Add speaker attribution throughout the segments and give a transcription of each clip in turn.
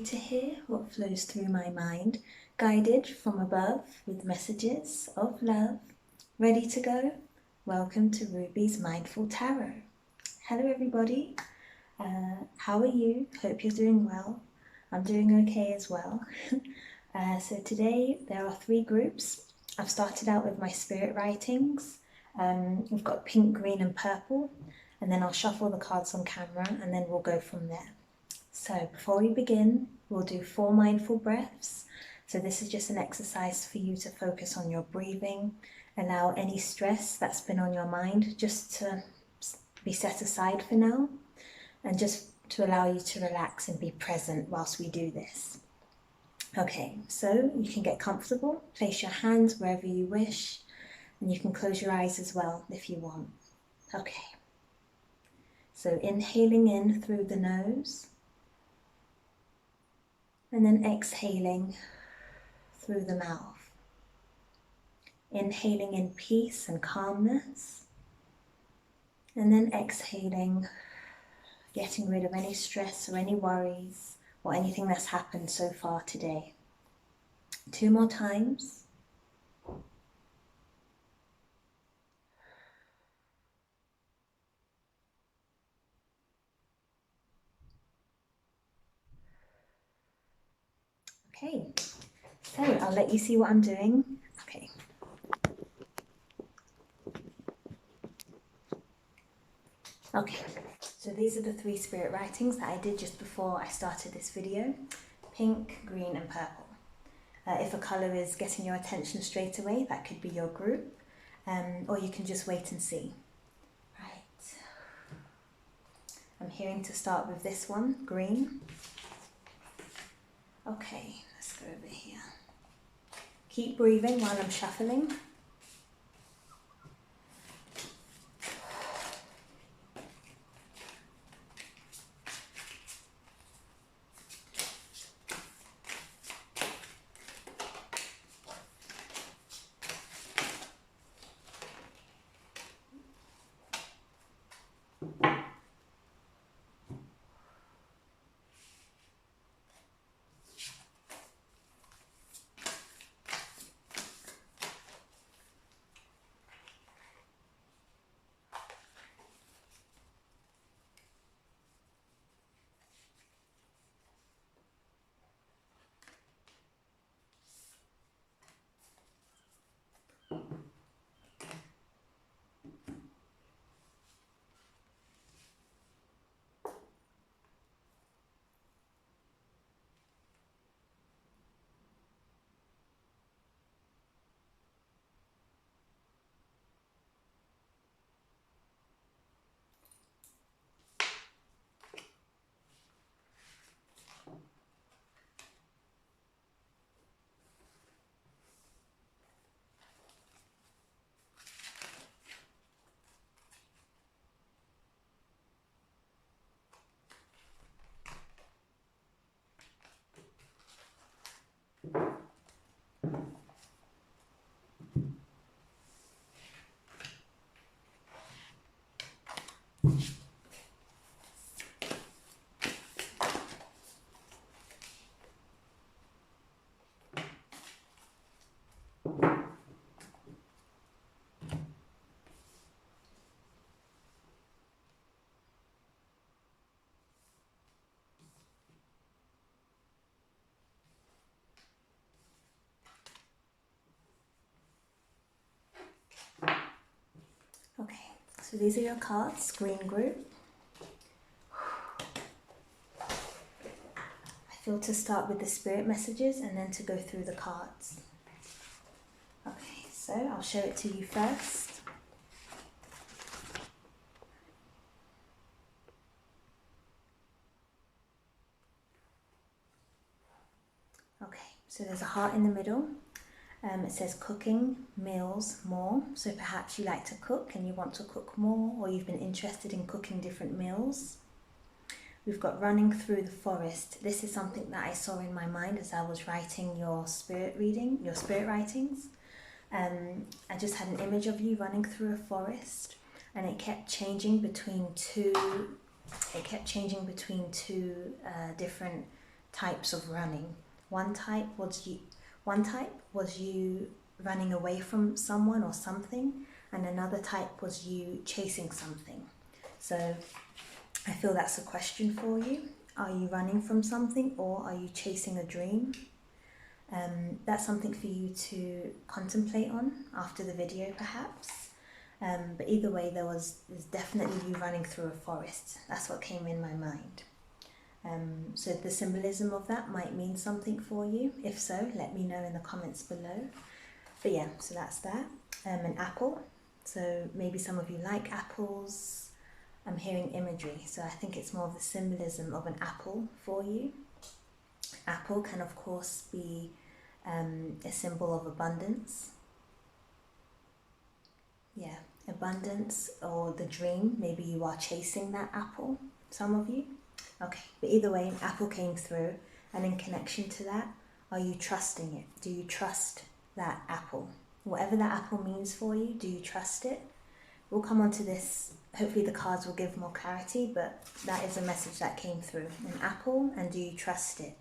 Speaker 1: to hear what flows through my mind, guided from above with messages of love. Ready to go? Welcome to Ruby's Mindful Tarot. Hello everybody, how are you? Hope you're doing well. I'm doing okay as well. So today there are 3 groups. I've started out with my spirit writings. We've got pink, green and purple, and then I'll shuffle the cards on camera and then we'll go from there. So before we begin, we'll do 4 mindful breaths. So this is just an exercise for you to focus on your breathing. Allow any stress that's been on your mind just to be set aside for now, and just to allow you to relax and be present whilst we do this. Okay, so you can get comfortable, place your hands wherever you wish, and you can close your eyes as well if you want. Okay, so inhaling in through the nose, and then exhaling through the mouth. Inhaling in peace and calmness, and then exhaling, getting rid of any stress or any worries or anything that's happened so far today. 2 more times. Okay, so I'll let you see what I'm doing. Okay. Okay, so these are the 3 spirit writings that I did just before I started this video. Pink, green and purple. If a colour is getting your attention straight away, that could be your group, or you can just wait and see. Right. I'm hearing to start with this one, green. Okay, let's go over here. Keep breathing while I'm shuffling. Okay, so these are your cards, green group. I feel to start with the spirit messages and then to go through the cards. Okay, so I'll show it to you first. Okay, so there's a heart in the middle. It says cooking, meals, more. So perhaps you like to cook and you want to cook more, or you've been interested in cooking different meals. We've got running through the forest. This is something that I saw in my mind as I was writing your spirit writings. I just had an image of you running through a forest, and it kept changing between two different types of running. One type was you running away from someone or something, and another type was you chasing something. So I feel that's a question for you. Are you running from something, or are you chasing a dream? That's something for you to contemplate on after the video, perhaps. But either way, there's definitely you running through a forest. That's what came in my mind. So the symbolism of that might mean something for you. If so, let me know in the comments below. But yeah, so that's that. An apple. So maybe some of you like apples. I'm hearing imagery, so I think it's more of the symbolism of an apple for you. Apple can of course be a symbol of abundance. Yeah, abundance, or the dream. Maybe you are chasing that apple, some of you. Okay, but either way, an apple came through, and in connection to that, are you trusting it? Do you trust that apple? Whatever that apple means for you, do you trust it? We'll come on to this. Hopefully the cards will give more clarity, but that is a message that came through. An apple, and do you trust it?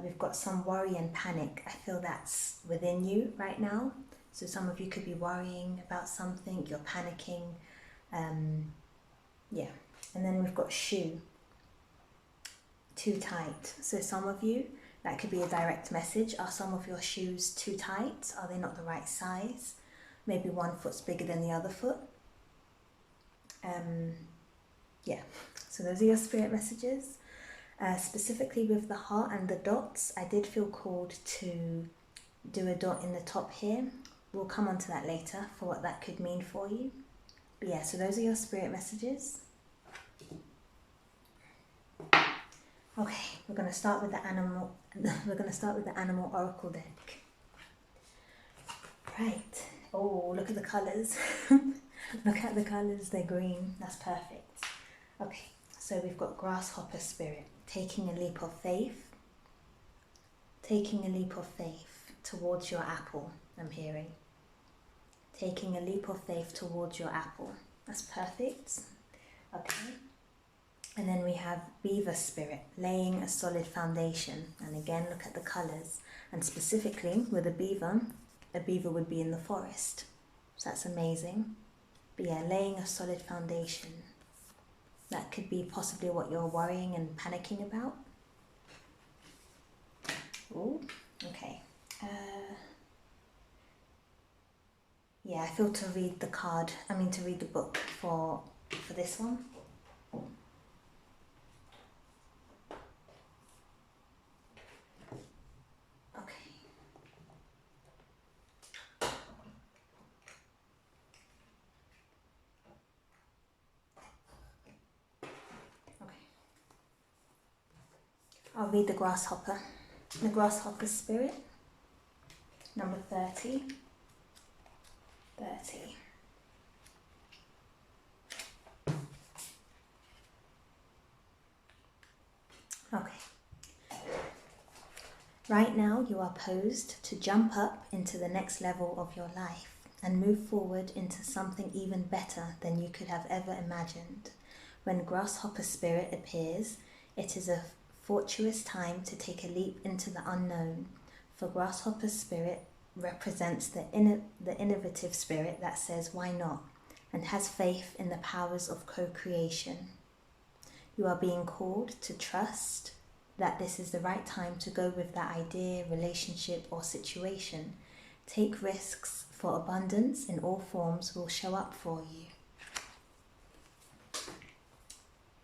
Speaker 1: We've got some worry and panic. I feel that's within you right now. So some of you could be worrying about something, you're panicking. Yeah. And then we've got shoe. Too tight. So some of you, that could be a direct message. Are some of your shoes too tight? Are they not the right size? Maybe one foot's bigger than the other foot. Yeah, so those are your spirit messages. Specifically with the heart and the dots, I did feel called to do a dot in the top here. We'll come on to that later for what that could mean for you. But yeah, so those are your spirit messages. Okay, we're going to start with the animal. We're going to start with the animal oracle deck. Right. Oh, look at the colours. Look at the colours, they're green. That's perfect. Okay, so we've got grasshopper spirit, taking a leap of faith. Taking a leap of faith towards your apple, I'm hearing. Taking a leap of faith towards your apple. That's perfect. Okay. And then we have beaver spirit, laying a solid foundation. And again, look at the colours. And specifically with a beaver would be in the forest. So that's amazing. But yeah, laying a solid foundation. That could be possibly what you're worrying and panicking about. Ooh, okay. Yeah, I feel to read the card, to read the book for this one. I'll read the grasshopper. The grasshopper spirit, number 30. 30. Okay. Right now you are posed to jump up into the next level of your life and move forward into something even better than you could have ever imagined. When grasshopper spirit appears, it is a fortuitous time to take a leap into the unknown, for grasshopper spirit represents the innovative spirit that says why not, and has faith in the powers of co-creation. You are being called to trust that this is the right time to go with that idea, relationship or situation. Take risks, for abundance in all forms will show up for you.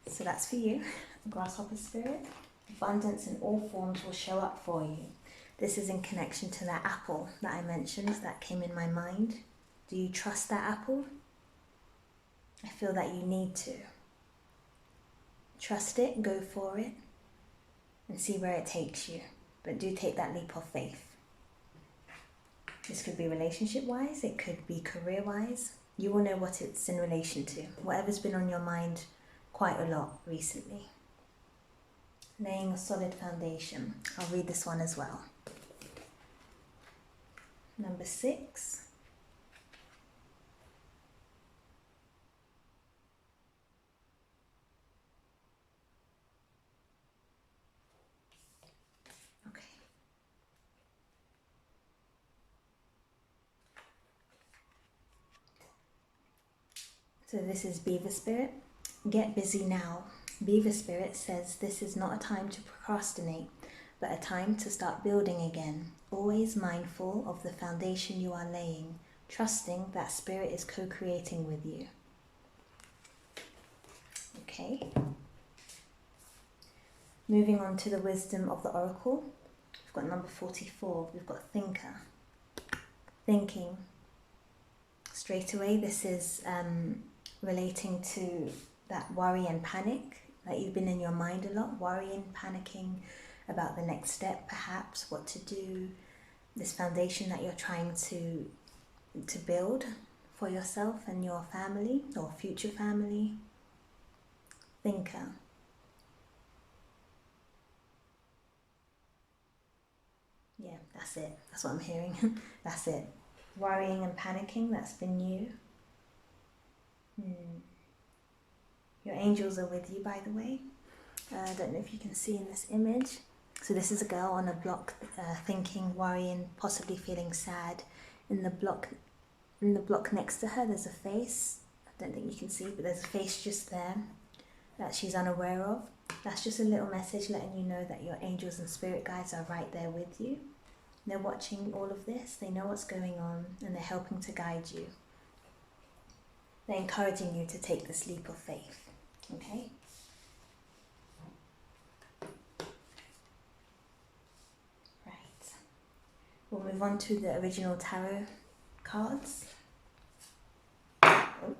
Speaker 1: So that's for you, grasshopper spirit. Abundance in all forms will show up for you. This is in connection to that apple that I mentioned that came in my mind. Do you trust that apple? I feel that you need to. Trust it, go for it, and see where it takes you. But do take that leap of faith. This could be relationship-wise, it could be career-wise. You will know what it's in relation to. Whatever's been on your mind quite a lot recently. Laying a solid foundation. I'll read this one as well. Number 6. So this is Beaver Spirit. Get busy now. Beaver Spirit says this is not a time to procrastinate, but a time to start building again. Always mindful of the foundation you are laying, trusting that Spirit is co-creating with you. Okay. Moving on to the wisdom of the oracle. We've got number 44. We've got thinker. Thinking. Straight away, this is relating to that worry and panic, that you've been in your mind a lot, worrying, panicking about the next step, perhaps, what to do, this foundation that you're trying to build for yourself and your family or future family. Thinker. Yeah, that's it. That's what I'm hearing. That's it. Worrying and panicking, that's been you. Your angels are with you, by the way. I don't know if you can see in this image. So this is a girl on a block, thinking, worrying, possibly feeling sad. In the block next to her, there's a face. I don't think you can see, but there's a face just there that she's unaware of. That's just a little message letting you know that your angels and spirit guides are right there with you. They're watching all of this, they know what's going on, and they're helping to guide you. They're encouraging you to take this leap of faith. Okay? Right. We'll move on to the original tarot cards. Oh,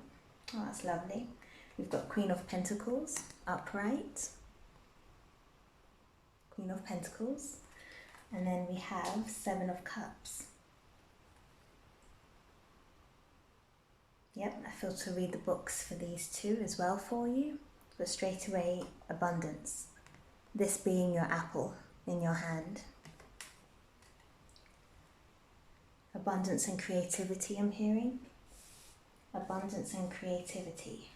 Speaker 1: that's lovely. We've got Queen of Pentacles, upright. Queen of Pentacles. And then we have Seven of Cups. Yep, I feel to read the books for these two as well for you. But straight away, abundance. This being your apple in your hand. Abundance and creativity, I'm hearing. Abundance and creativity.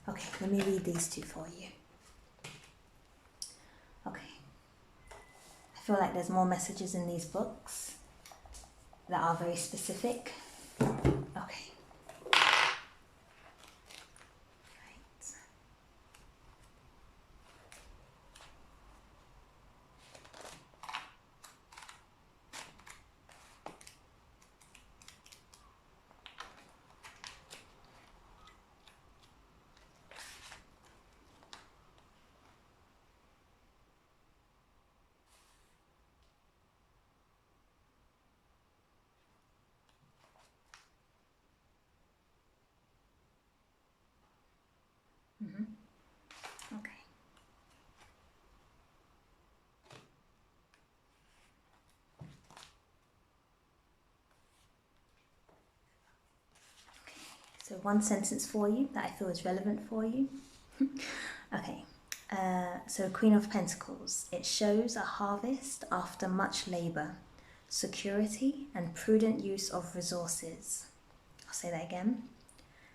Speaker 1: Okay, let me read these two for you. Okay. I feel like there's more messages in these books that are very specific. Okay. Okay. So one sentence for you that I feel is relevant for you. Okay. So Queen of Pentacles. It shows a harvest after much labour, security and prudent use of resources. I'll say that again.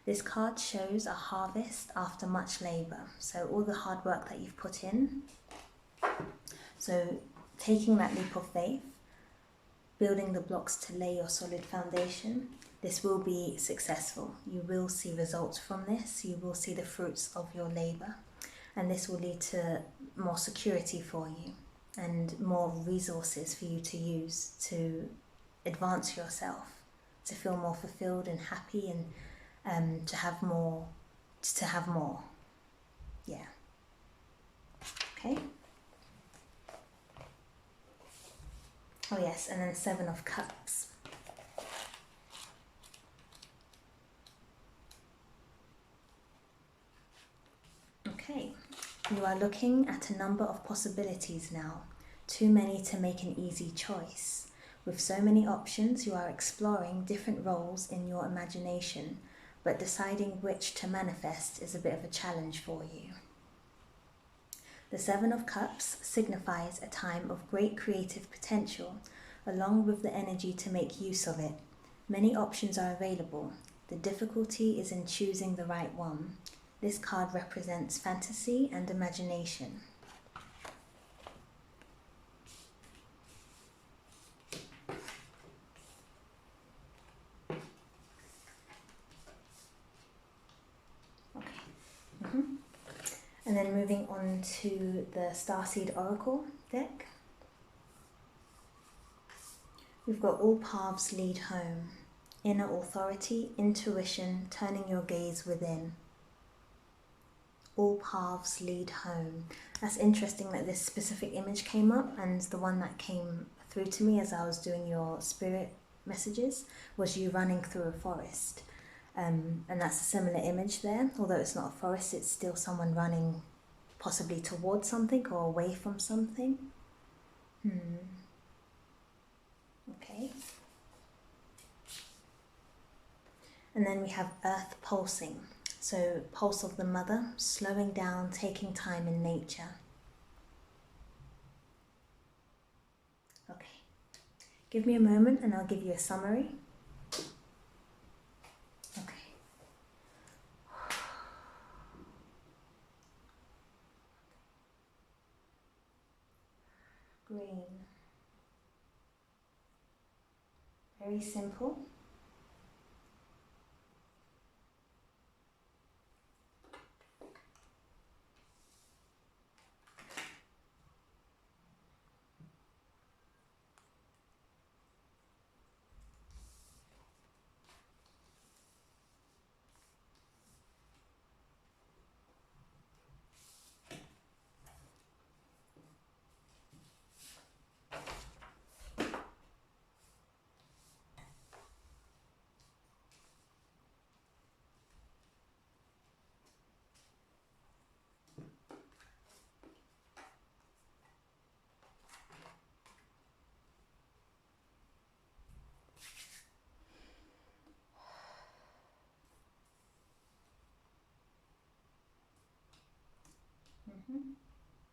Speaker 1: This card shows a harvest after much labour. So all the hard work that you've put in. So taking that leap of faith, building the blocks to lay your solid foundation, this will be successful. You will see results from this. You will see the fruits of your labour. And this will lead to more security for you and more resources for you to use to advance yourself, to feel more fulfilled and happy and to have more. Yeah. Okay. Oh yes, and then Seven of Cups. Okay, you are looking at a number of possibilities now, too many to make an easy choice. With so many options, you are exploring different roles in your imagination, but deciding which to manifest is a bit of a challenge for you. The Seven of Cups signifies a time of great creative potential, along with the energy to make use of it. Many options are available. The difficulty is in choosing the right one. This card represents fantasy and imagination. And then moving on to the Starseed Oracle deck. We've got all paths lead home. Inner authority, intuition, turning your gaze within. All paths lead home. That's interesting that this specific image came up, and the one that came through to me as I was doing your spirit messages was you running through a forest. And that's a similar image there. Although it's not a forest, it's still someone running possibly towards something or away from something. Okay. And then we have earth pulsing. So pulse of the mother, slowing down, taking time in nature. Okay. Give me a moment and I'll give you a summary. Okay. Green. Very simple.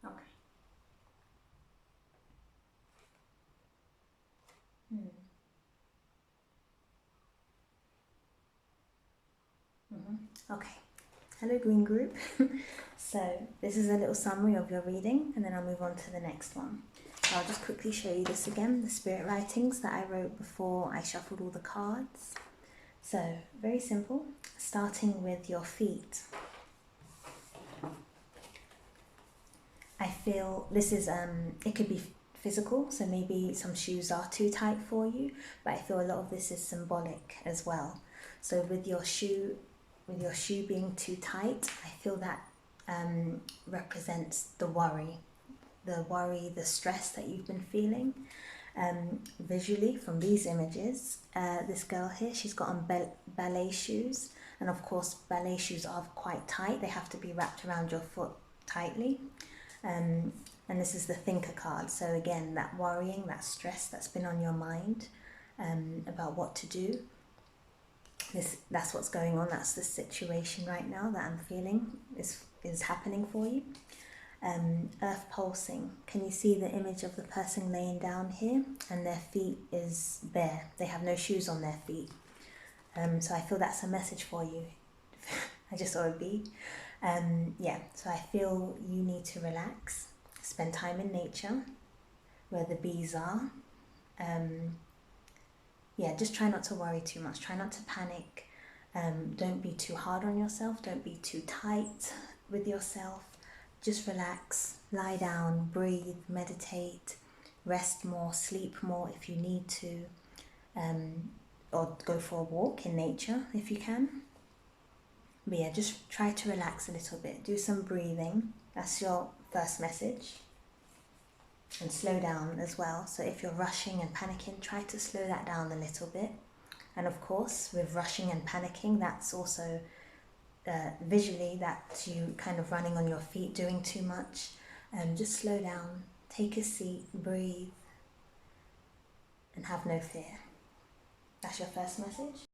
Speaker 1: Okay. Okay. Hello, Green Group. So this is a little summary of your reading, and then I'll move on to the next one. So I'll just quickly show you this again, the spirit writings that I wrote before I shuffled all the cards. So very simple, starting with your feet. I feel this is, it could be physical, so maybe some shoes are too tight for you, but I feel a lot of this is symbolic as well. So with your shoe being too tight, I feel that represents the worry, the stress that you've been feeling. Visually from these images, this girl here, she's got on ballet shoes, and of course ballet shoes are quite tight, they have to be wrapped around your foot tightly. And this is the thinker card, so again that worrying, that stress that's been on your mind about what to do. That's what's going on, that's the situation right now that I'm feeling is happening for you. Earth pulsing, can you see the image of the person laying down here, and their feet is bare, they have no shoes on their feet. So I feel that's a message for you. I just saw a bee. Yeah, so I feel you need to relax, spend time in nature where the bees are. Yeah, just try not to worry too much, try not to panic. Don't be too hard on yourself, don't be too tight with yourself. Just relax, lie down, breathe, meditate, rest more, sleep more if you need to, or go for a walk in nature if you can. But yeah, just try to relax a little bit, do some breathing, that's your first message. And slow down as well, so if you're rushing and panicking, try to slow that down a little bit. And of course, with rushing and panicking, that's also visually that's you kind of running on your feet, doing too much. Just slow down, take a seat, breathe, and have no fear. That's your first message.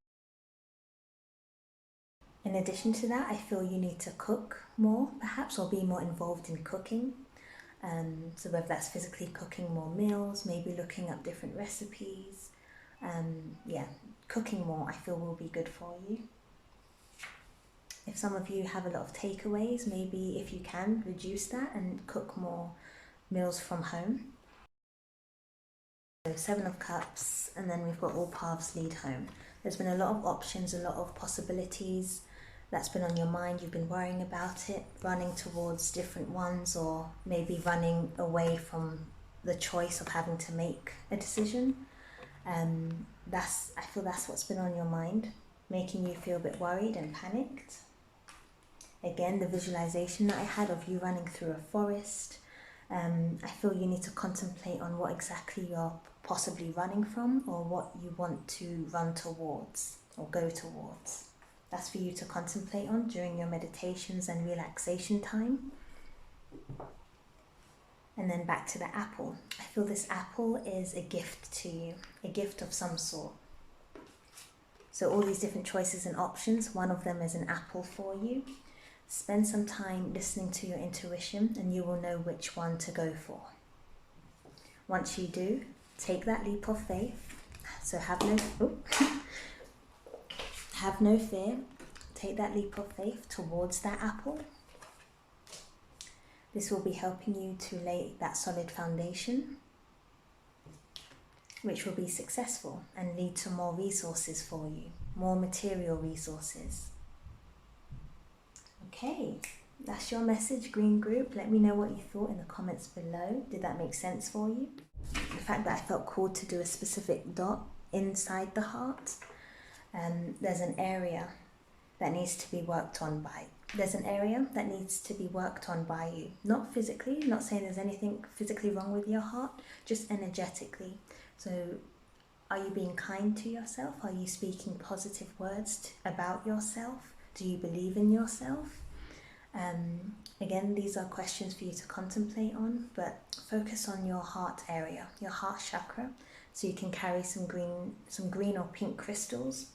Speaker 1: In addition to that, I feel you need to cook more, perhaps, or be more involved in cooking. So whether that's physically cooking more meals, maybe looking up different recipes. Yeah, cooking more I feel will be good for you. If some of you have a lot of takeaways, maybe if you can, reduce that and cook more meals from home. So 7 of Cups, and then we've got all paths lead home. There's been a lot of options, a lot of possibilities. that's been on your mind, you've been worrying about it, running towards different ones, or maybe running away from the choice of having to make a decision. I feel that's what's been on your mind, making you feel a bit worried and panicked. Again, the visualization that I had of you running through a forest, I feel you need to contemplate on what exactly you're possibly running from, or what you want to run towards or go towards. That's for you to contemplate on during your meditations and relaxation time. And then back to the apple. I feel this apple is a gift to you, a gift of some sort. So all these different choices and options, one of them is an apple for you. Spend some time listening to your intuition and you will know which one to go for. Once you do, take that leap of faith. So have no fear. Take that leap of faith towards that apple. This will be helping you to lay that solid foundation, which will be successful and lead to more resources for you, more material resources. Okay, that's your message, Green Group. Let me know what you thought in the comments below. Did that make sense for you? The fact that I felt called to do a specific dot inside the heart, there's an area that needs to be worked on by. There's an area that needs to be worked on by you. Not physically, not saying there's anything physically wrong with your heart, just energetically. So are you being kind to yourself? Are you speaking positive words about yourself? Do you believe in yourself? Again, these are questions for you to contemplate on, but focus on your heart area, your heart chakra, so you can carry some green or pink crystals.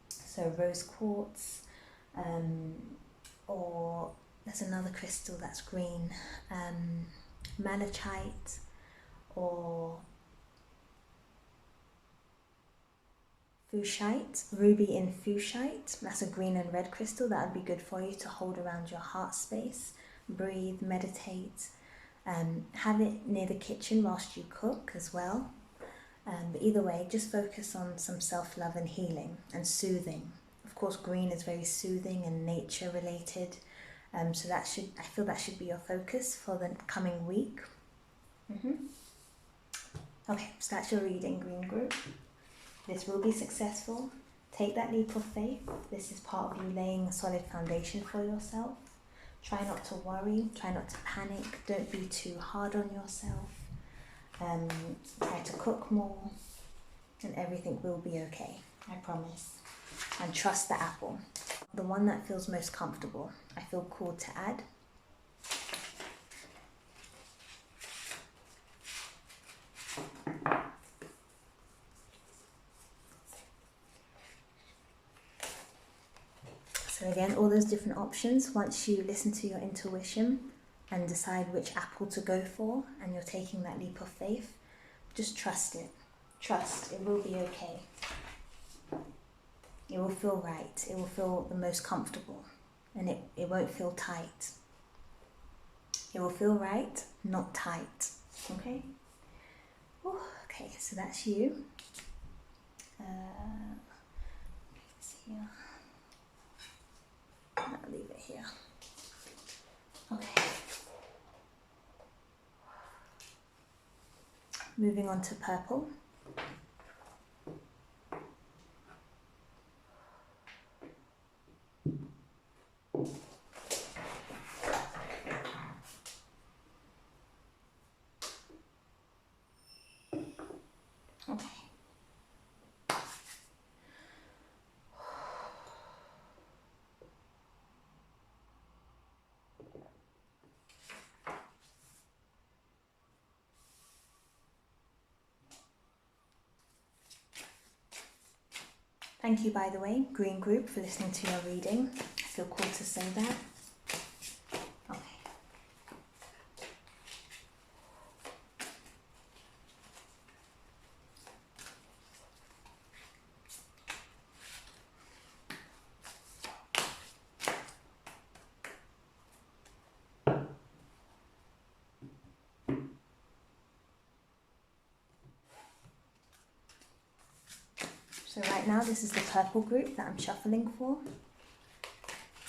Speaker 1: So rose quartz, or there's another crystal that's green, malachite, or fuchsite, ruby in fuchsite. That's a green and red crystal that would be good for you to hold around your heart space. Breathe, meditate, have it near the kitchen whilst you cook as well. But either way, just focus on some self-love and healing and soothing. Of course, green is very soothing and nature related. So I feel that should be your focus for the coming week. Okay, so that's your reading, Green Group. This will be successful. Take that leap of faith. This is part of you laying a solid foundation for yourself. Try not to worry. Try not to panic. Don't be too hard on yourself. Try to cook more. And everything will be okay. I promise. And trust the apple. The one that feels most comfortable. I feel called to add. So again, all those different options, once you listen to your intuition and decide which apple to go for, and you're taking that leap of faith, just trust it. Trust, it will be okay. It will feel right. It will feel the most comfortable, and it won't feel tight. It will feel right, not tight. Okay? Ooh, okay, so that's you. It's here. I'll leave it here. Okay. Moving on to purple. Okay. Thank you, by the way, Green Group, for listening to your reading. I feel called to say that. Okay. So right now, this is the purple group that I'm shuffling for.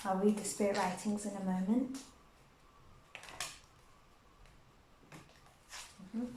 Speaker 1: I'll read the spirit writings in a moment. Moon.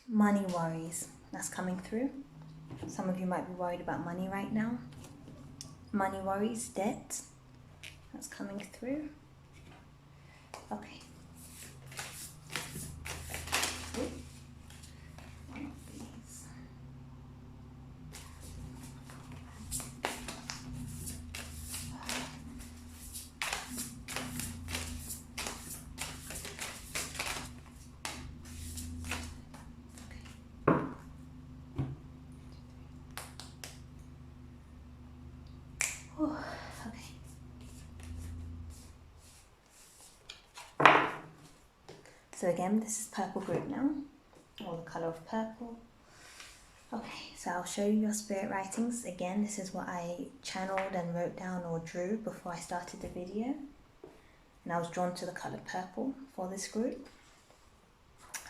Speaker 1: Money worries, that's coming through. Some of you might be worried about money right now. Money worries, debt, that's coming through. Okay. One of these. Okay. So again, this is purple group now, or the colour of purple. Okay, so I'll show you your spirit writings. Again, this is what I channeled and wrote down or drew before I started the video. And I was drawn to the colour purple for this group.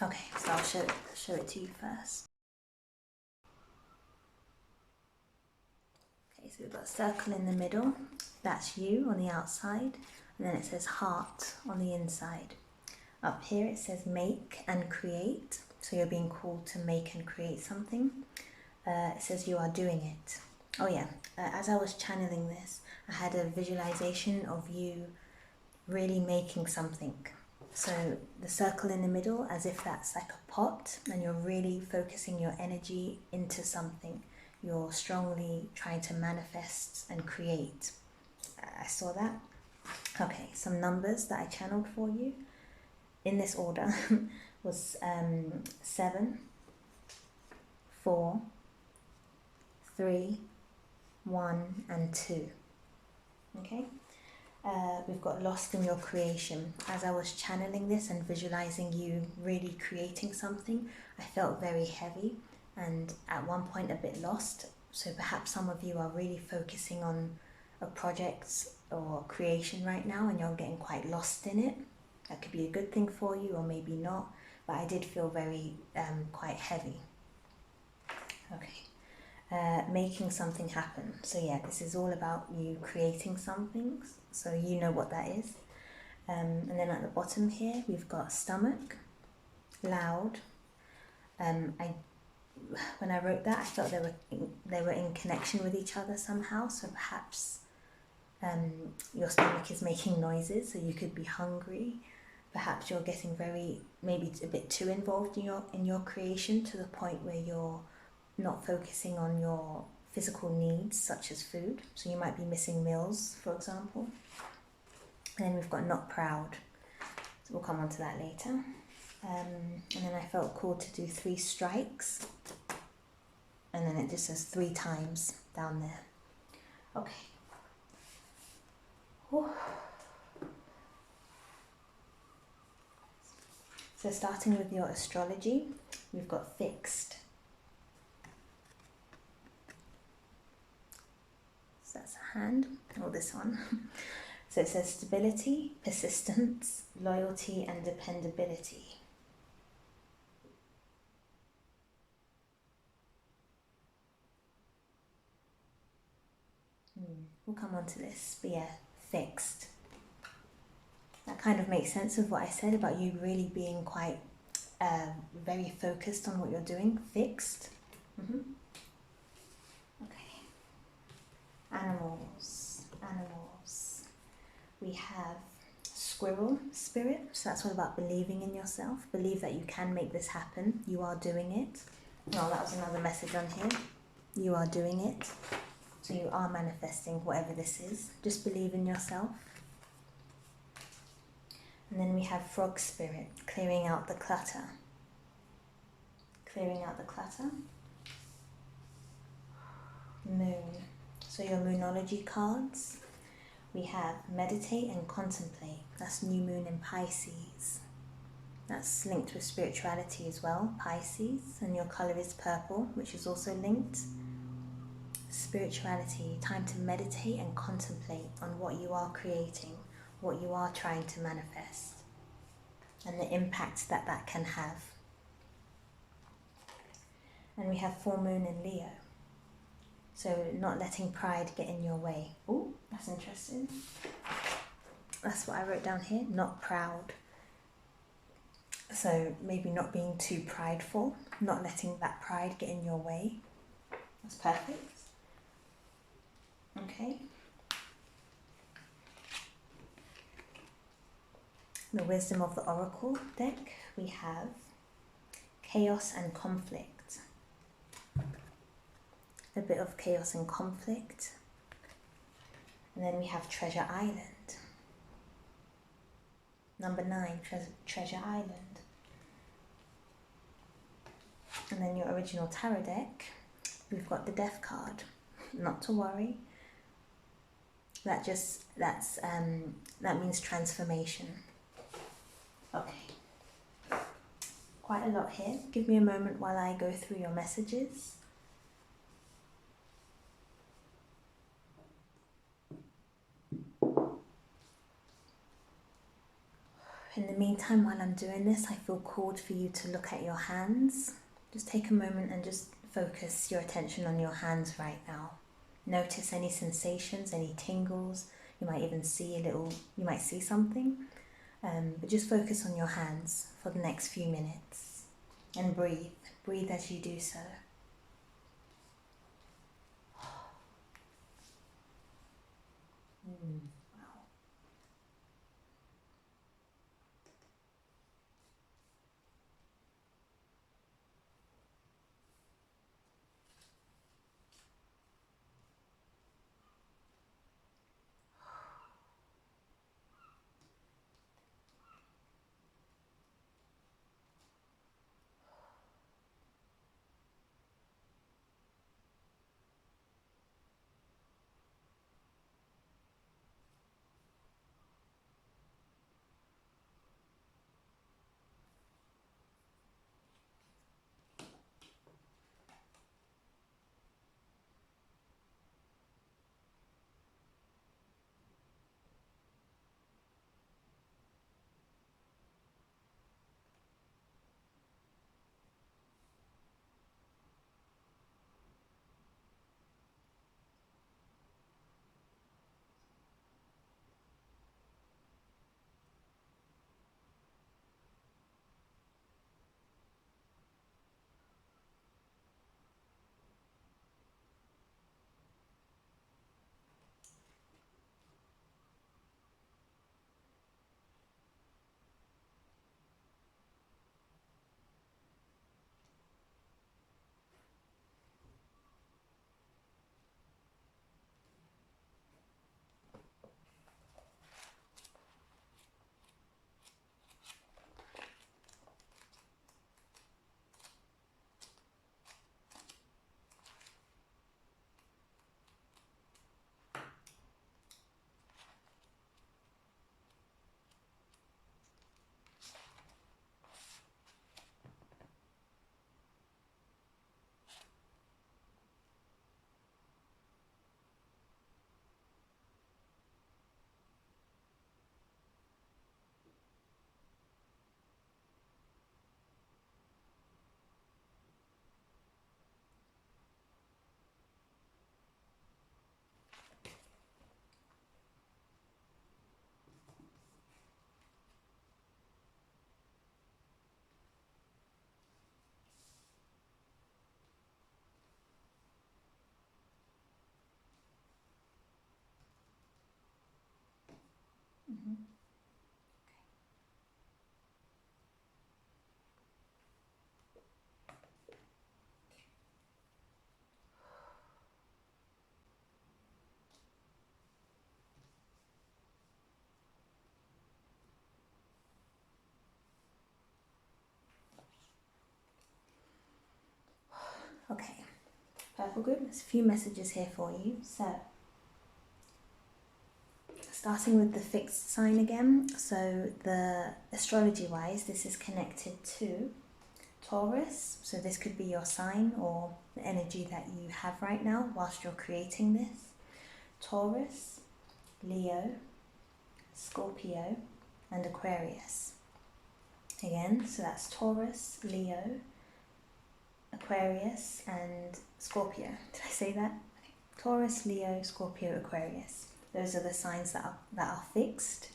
Speaker 1: Okay, so I'll show it to you first. Okay, so we've got a circle in the middle. That's you on the outside. And then it says heart on the inside. Up here it says make and create. So you're being called to make and create something. It says you are doing it. Oh yeah, as I was channeling this, I had a visualization of you really making something. So the circle in the middle, as if that's like a pot, and you're really focusing your energy into something. You're strongly trying to manifest and create. I saw that. Okay, some numbers that I channeled for you in this order was 7, 4, 3, 1 and 2. Okay, we've got lost in your creation. As I was channeling this and visualizing you really creating something, I felt very heavy and at one point a bit lost. So perhaps some of you are really focusing on a project or creation right now and you're getting quite lost in it. That could be a good thing for you or maybe not, but I did feel very quite heavy. Okay, making something happen. So yeah, this is all about you creating something, so you know what that is. And then at the bottom here, we've got stomach, loud. When I wrote that, I felt they were in connection with each other somehow. So perhaps your stomach is making noises, so you could be hungry. Perhaps you're getting maybe a bit too involved in your creation to the point where you're not focusing on your physical needs, such as food. So you might be missing meals, for example. And then we've got not proud. So we'll come on to that later. And then I felt called to do 3 strikes. And then it just says 3 times down there. Okay. Whew. So starting with your astrology, we've got fixed. So that's a hand, or this one. So it says stability, persistence, loyalty and dependability. We'll come on to this, but yeah, fixed. That kind of makes sense of what I said about you really being quite very focused on what you're doing. Fixed. Okay. Animals. We have squirrel spirit. So that's all about believing in yourself. Believe that you can make this happen. You are doing it. Oh, that was another message on here. You are doing it. So you are manifesting whatever this is. Just believe in yourself. And then we have frog spirit, clearing out the clutter. Clearing out the clutter. Moon. So your moonology cards. We have meditate and contemplate. That's new moon in Pisces. That's linked with spirituality as well, Pisces. And your colour is purple, which is also linked. Spirituality, time to meditate and contemplate on what you are creating, what you are trying to manifest, and the impact that that can have. And we have full moon in Leo. So not letting pride get in your way. Oh, that's interesting. That's what I wrote down here, not proud. So maybe not being too prideful, not letting that pride get in your way. That's perfect. Okay. The Wisdom of the Oracle deck, we have chaos and conflict. A bit of chaos and conflict. And then we have Treasure Island. Number 9, Treasure Island. And then your original tarot deck, we've got the Death card. Not to worry. That means transformation. Okay. Quite a lot here. Give me a moment while I go through your messages. In the meantime, while I'm doing this, I feel called for you to look at your hands. Just take a moment and just focus your attention on your hands right now. Notice any sensations, any tingles. You might even see you might see something. But just focus on your hands for the next few minutes. And breathe. Breathe as you do so. Okay, purple group, there's a few messages here for you. So, starting with the fixed sign again. So the astrology-wise, this is connected to Taurus. So this could be your sign or the energy that you have right now whilst you're creating this. Taurus, Leo, Scorpio, and Aquarius. Again, so that's Taurus, Leo, Aquarius, and Scorpio. Did I say that? Taurus, Leo, Scorpio, Aquarius. Those are the signs that are fixed.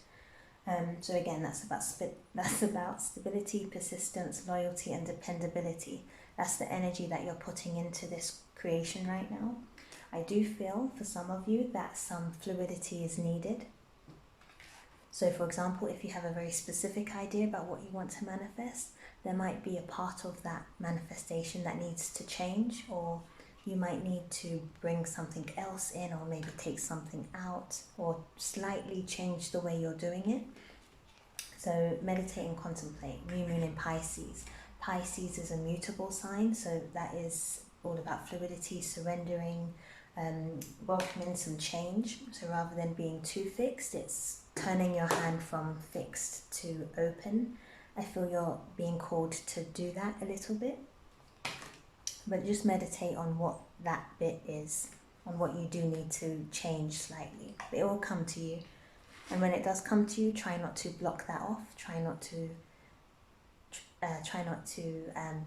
Speaker 1: So again, that's about stability, persistence, loyalty, and dependability. That's the energy that you're putting into this creation right now. I do feel for some of you that some fluidity is needed. So for example, if you have a very specific idea about what you want to manifest, there might be a part of that manifestation that needs to change, or you might need to bring something else in, or maybe take something out, or slightly change the way you're doing it. So meditate and contemplate. New moon in Pisces. Pisces is a mutable sign, so that is all about fluidity, surrendering, welcoming some change. So rather than being too fixed, it's turning your hand from fixed to open. I feel you're being called to do that a little bit. But just meditate on what that bit is, on what you do need to change slightly. It will come to you. And when it does come to you, try not to block that off. Try not to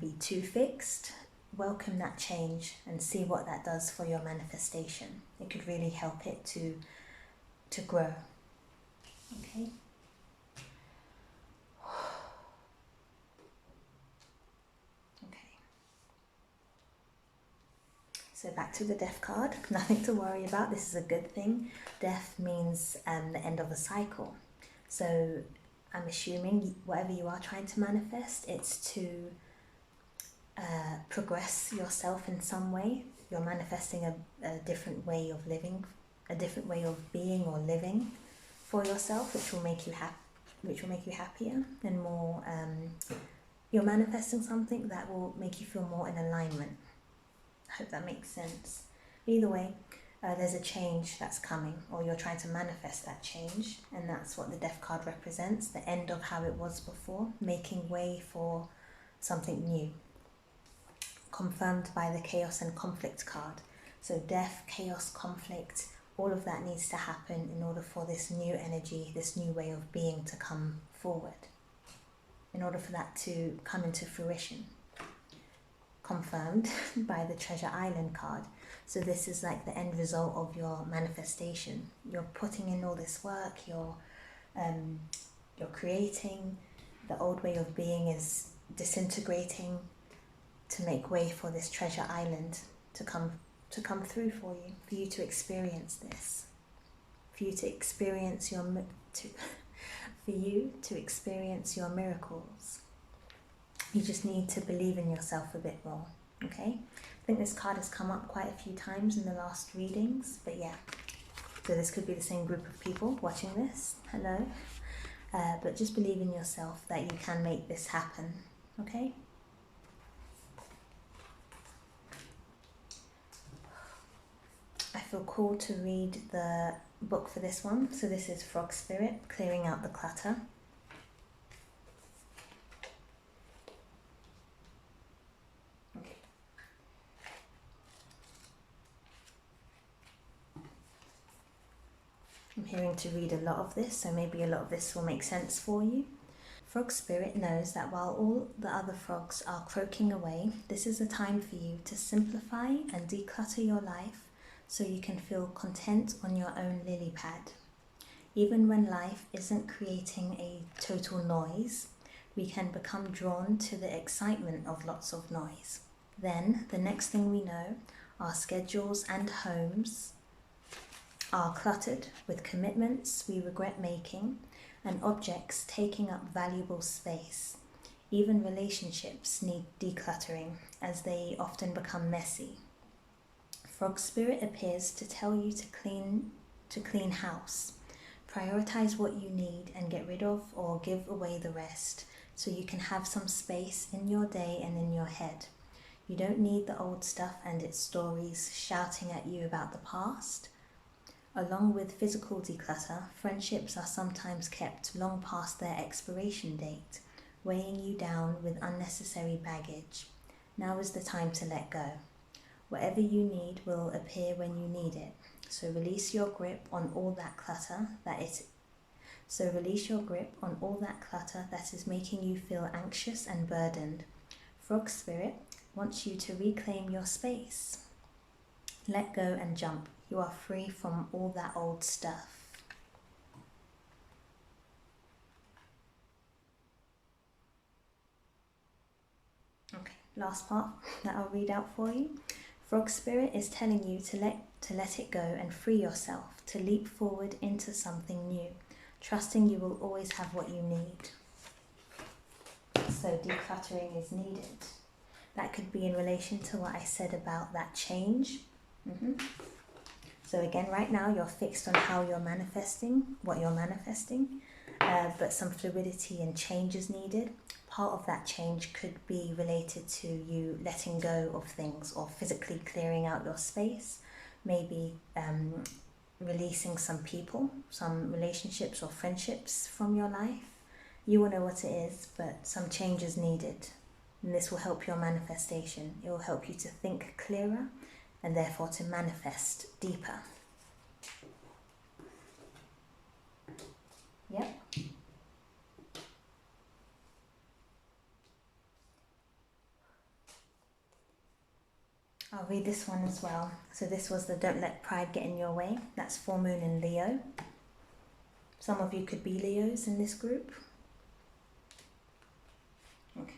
Speaker 1: be too fixed. Welcome that change and see what that does for your manifestation. It could really help it to grow. Okay. So back to the death card, nothing to worry about, this is a good thing. Death means the end of a cycle. So I'm assuming whatever you are trying to manifest, it's to progress yourself in some way. You're manifesting a different way of living, a different way of being or living for yourself, which will make you happier and more, you're manifesting something that will make you feel more in alignment. I hope that makes sense. Either way, there's a change that's coming, or you're trying to manifest that change, and that's what the death card represents, the end of how it was before, making way for something new. Confirmed by the chaos and conflict card. So death, chaos, conflict, all of that needs to happen in order for this new energy, this new way of being to come forward, in order for that to come into fruition. Confirmed by the Treasure Island card. So this is like the end result of your manifestation. You're putting in all this work, you're creating, the old way of being is disintegrating to make way for this Treasure Island to come through for you to experience this, for you to experience your miracles. You just need to believe in yourself a bit more, okay? I think this card has come up quite a few times in the last readings, but yeah. So this could be the same group of people watching this. Hello. But just believe in yourself that you can make this happen, okay? I feel called to read the book for this one. So this is Frog Spirit, Clearing Out the Clutter. I'm hearing to read a lot of this, so maybe a lot of this will make sense for you. Frog Spirit knows that while all the other frogs are croaking away, this is a time for you to simplify and declutter your life so you can feel content on your own lily pad. Even when life isn't creating a total noise, we can become drawn to the excitement of lots of noise. Then, the next thing we know, our schedules and homes are cluttered with commitments we regret making and objects taking up valuable space. Even relationships need decluttering as they often become messy. Frog Spirit appears to tell you to clean house. Prioritize what you need and get rid of or give away the rest so you can have some space in your day and in your head. You don't need the old stuff and its stories shouting at you about the past. Along with physical declutter, friendships are sometimes kept long past their expiration date, weighing you down with unnecessary baggage. Now is the time to let go. Whatever you need will appear when you need it. So release your grip on all that clutter that is making you feel anxious and burdened. Frog Spirit wants you to reclaim your space. Let go and jump. You are free from all that old stuff. Okay, last part that I'll read out for you. Frog Spirit is telling you to let it go and free yourself, to leap forward into something new, trusting you will always have what you need. So decluttering is needed. That could be in relation to what I said about that change. So again, right now you're fixed on how you're manifesting, what you're manifesting, but some fluidity and change is needed. Part of that change could be related to you letting go of things or physically clearing out your space, maybe releasing some people, some relationships or friendships from your life. You will know what it is, but some change is needed. And this will help your manifestation. It will help you to think clearer and therefore to manifest deeper. Yep. I'll read this one as well. So this was the Don't Let Pride Get in Your Way. That's full moon in Leo. Some of you could be Leos in this group. Okay.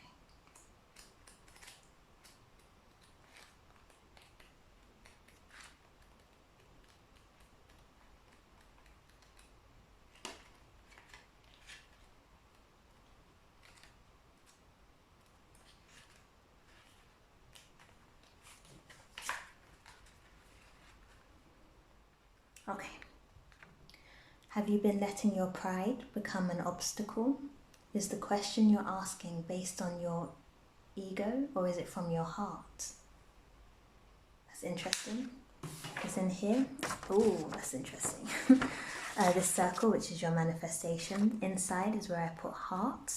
Speaker 1: Okay. Have you been letting your pride become an obstacle? Is the question you're asking based on your ego or is it from your heart? That's interesting. It's in here. Oh, that's interesting. This circle, which is your manifestation. Inside is where I put heart.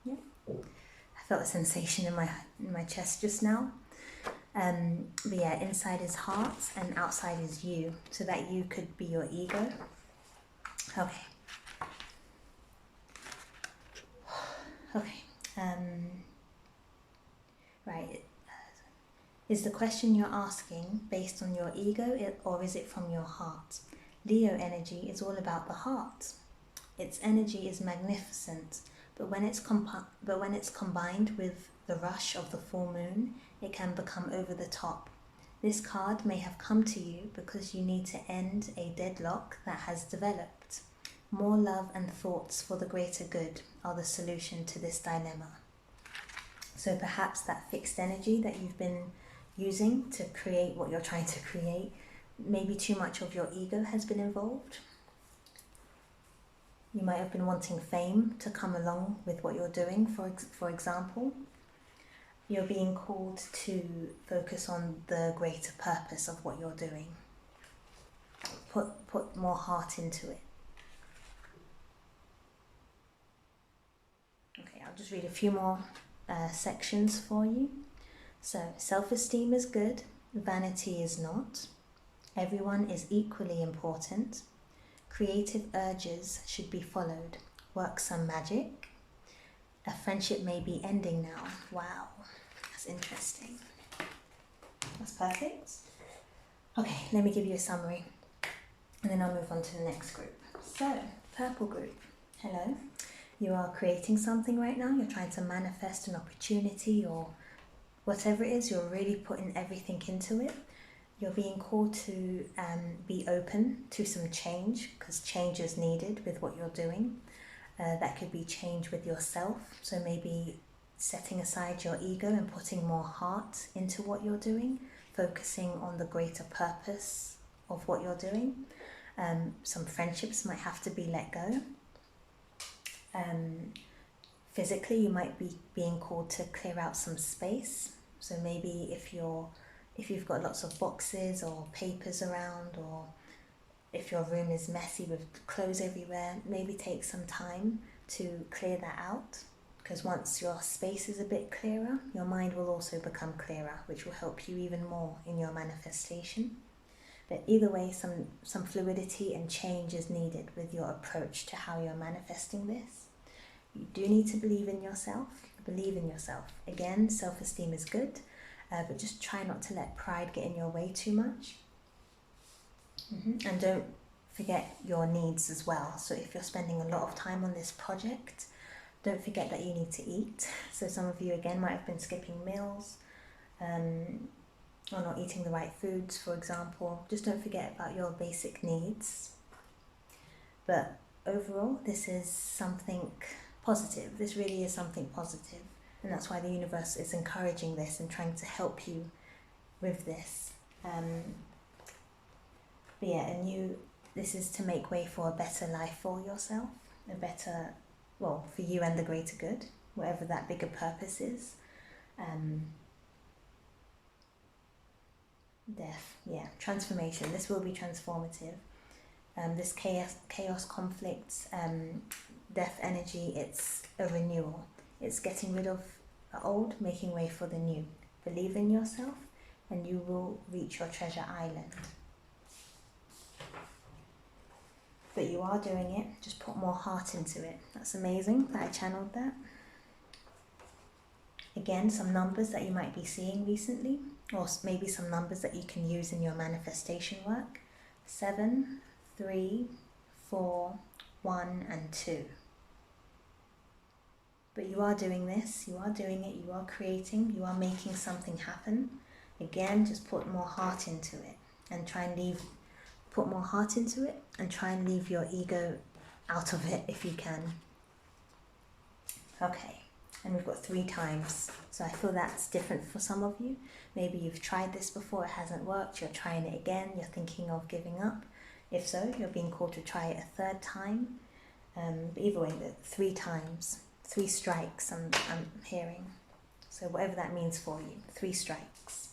Speaker 1: Yeah. I felt a sensation in my chest just now. But yeah, inside is heart and outside is you. So that you could be your ego. Okay. Okay. Right. Is the question you're asking based on your ego or is it from your heart? Leo energy is all about the heart. Its energy is magnificent, but when it's combined with the rush of the full moon, it can become over the top. This card may have come to you because you need to end a deadlock that has developed. More love and thoughts for the greater good are the solution to this dilemma. So perhaps that fixed energy that you've been using to create what you're trying to create, maybe too much of your ego has been involved. You might have been wanting fame to come along with what you're doing, for example. You're being called to focus on the greater purpose of what you're doing. Put more heart into it. Okay, I'll just read a few more sections for you. So, self-esteem is good, vanity is not. Everyone is equally important. Creative urges should be followed. Work some magic. A friendship may be ending now. Wow, that's interesting. That's perfect. Okay, let me give you a summary and then I'll move on to the next group. So, purple group, hello. You are creating something right now. You're trying to manifest an opportunity or whatever it is. You're really putting everything into it. You're being called to be open to some change because change is needed with what you're doing. That could be change with yourself. So maybe setting aside your ego and putting more heart into what you're doing, focusing on the greater purpose of what you're doing. Some friendships might have to be let go. Physically, you might be being called to clear out some space. So maybe if you've got lots of boxes or papers around, or if your room is messy with clothes everywhere, maybe take some time to clear that out, because once your space is a bit clearer, your mind will also become clearer, which will help you even more in your manifestation. But either way, some fluidity and change is needed with your approach to how you're manifesting this. You do need to believe in yourself. Believe in yourself. Again, self-esteem is good, but just try not to let pride get in your way too much. And don't forget your needs as well. So if you're spending a lot of time on this project, don't forget that you need to eat. So some of you, again, might have been skipping meals, or not eating the right foods, for example. Just don't forget about your basic needs. But overall, this is something positive. This really is something positive. And that's why the universe is encouraging this and trying to help you with this. But yeah, this is to make way for a better life for yourself, a better, well, for you and the greater good, whatever that bigger purpose is. Death, yeah, transformation. This will be transformative. This chaos, conflict, death energy, it's a renewal. It's getting rid of the old, making way for the new. Believe in yourself and you will reach your treasure island. But you are doing it, just put more heart into it. That's amazing that I channeled that. Again, some numbers that you might be seeing recently, or maybe some numbers that you can use in your manifestation work. 7, 3, 4, 1, and 2. But you are doing this, you are doing it, you are creating, you are making something happen. Again, just put more heart into it and try and put more heart into it and try and leave your ego out of it if you can. Okay. And we've got 3 times. So I feel that's different for some of you. Maybe you've tried this before, it hasn't worked, you're trying it again, you're thinking of giving up. If so, you're being called to try it a 3rd time. But either way, 3 times, 3 strikes I'm hearing. So whatever that means for you, 3 strikes.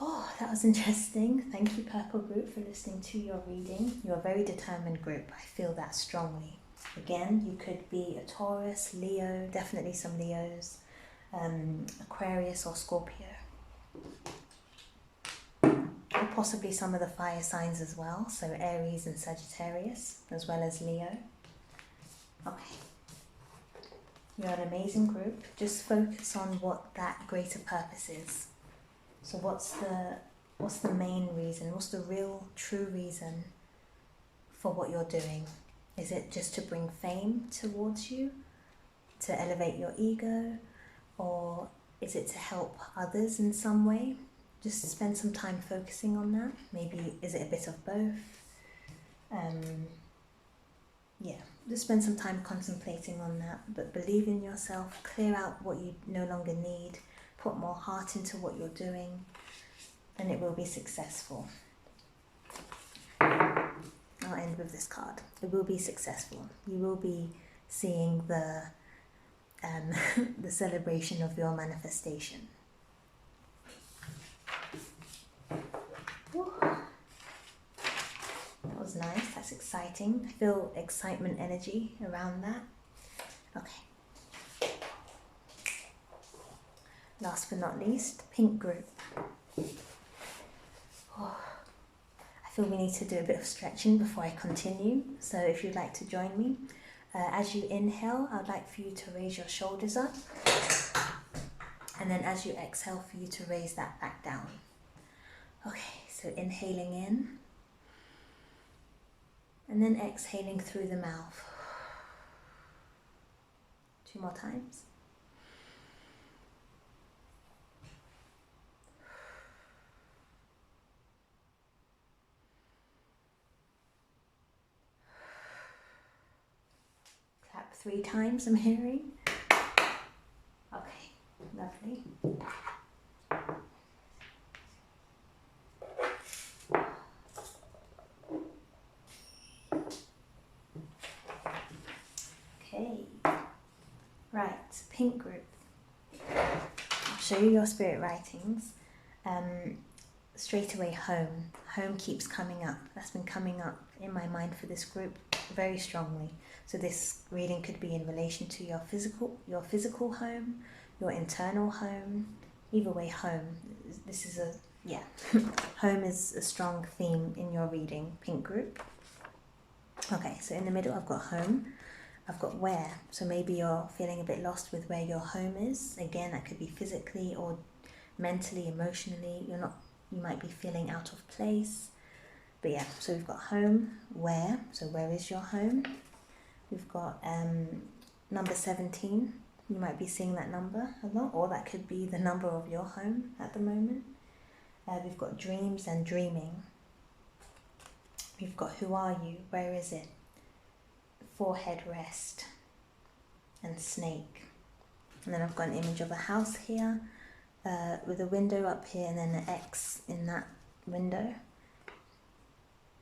Speaker 1: Oh, that was interesting. Thank you, Purple Group, for listening to your reading. You're a very determined group. I feel that strongly. Again, you could be a Taurus, Leo, definitely some Leos, Aquarius or Scorpio. Or possibly some of the fire signs as well, so Aries and Sagittarius, as well as Leo. Okay. You're an amazing group. Just focus on what that greater purpose is. So what's the main reason? What's the real, true reason for what you're doing? Is it just to bring fame towards you, to elevate your ego, or is it to help others in some way? Just spend some time focusing on that. Maybe is it a bit of both? Yeah, just spend some time contemplating on that. But believe in yourself, clear out what you no longer need, put more heart into what you're doing, and it will be successful. I'll end with this card. It will be successful. You will be seeing the the celebration of your manifestation. Woo. That was nice. That's exciting. I feel excitement energy around that. Okay. Last but not least, pink group. Oh. I feel we need to do a bit of stretching before I continue. So if you'd like to join me, as you inhale, I'd like for you to raise your shoulders up. And then as you exhale, for you to raise that back down. Okay, so inhaling in. And then exhaling through the mouth. 2 more times. Clap 3 times, I'm hearing. Okay, lovely. Okay, right, pink group. I'll show you your spirit writings. Straight away, home. Home keeps coming up. That's been coming up in my mind for this group very strongly. So this reading could be in relation to your physical home, your internal home. Either way, home. This is home is a strong theme in your reading, pink group. Okay, so in the middle I've got home. I've got where. So maybe you're feeling a bit lost with where your home is. Again, that could be physically or mentally, emotionally. You might be feeling out of place. But yeah, so we've got home, where. So where is your home? We've got number 17. You might be seeing that number a lot, or that could be the number of your home at the moment. We've got dreams and dreaming. We've got who are you? Where is it? Forehead rest and snake. And then I've got an image of a house here with a window up here and then an X in that window.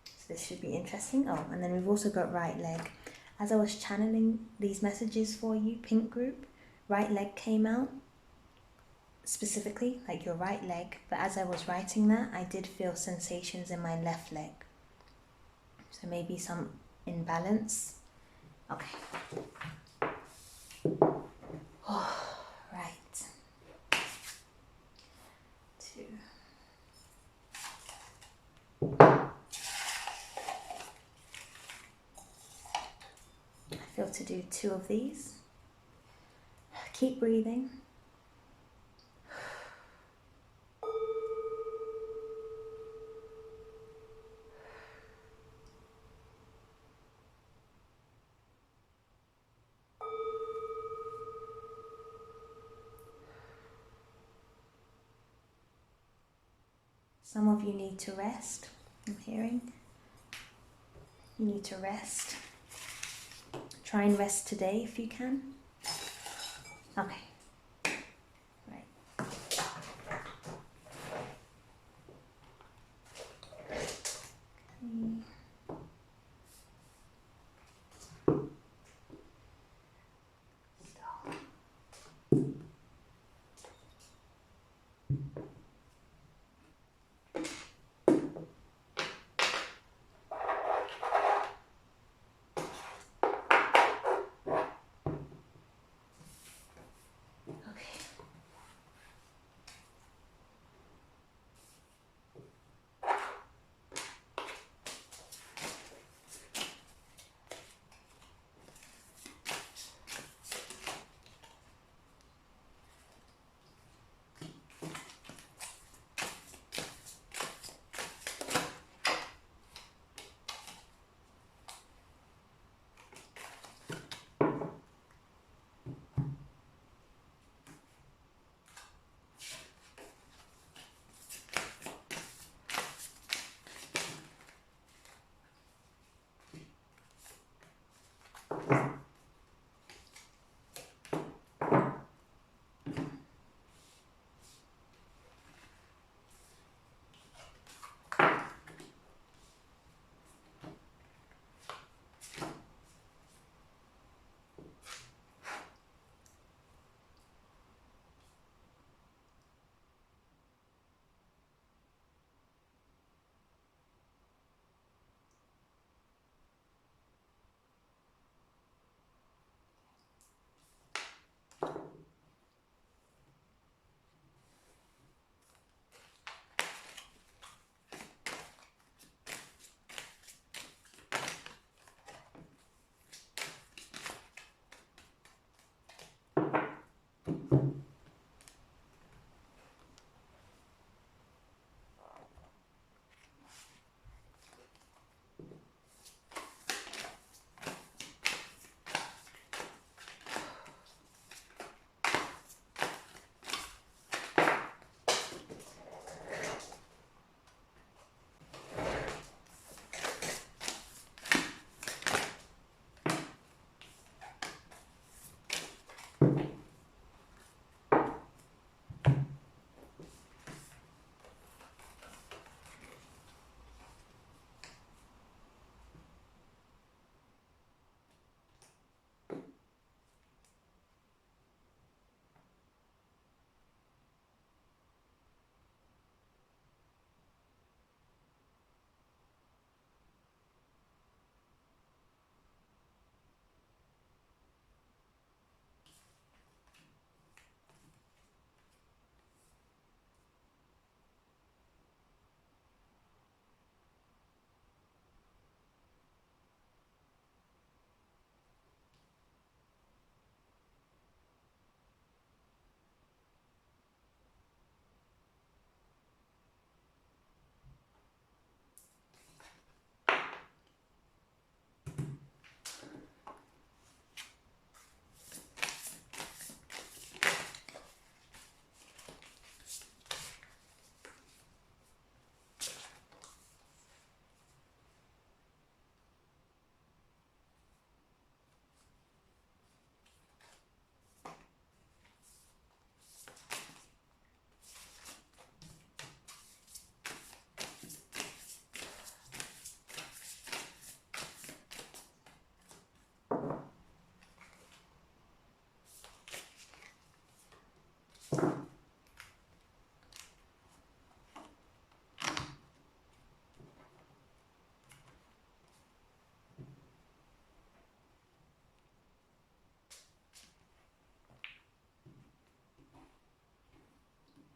Speaker 1: So this should be interesting. Oh, and then we've also got right leg. As I was channeling these messages for you, pink group, right leg came out specifically, like your right leg. But as I was writing that, I did feel sensations in my left leg. So maybe some imbalance. Okay. Oh, right. 2. I feel to do 2 of these. Keep breathing. Some of you need to rest, I'm hearing. You need to rest. Try and rest today if you can. Okay. Right.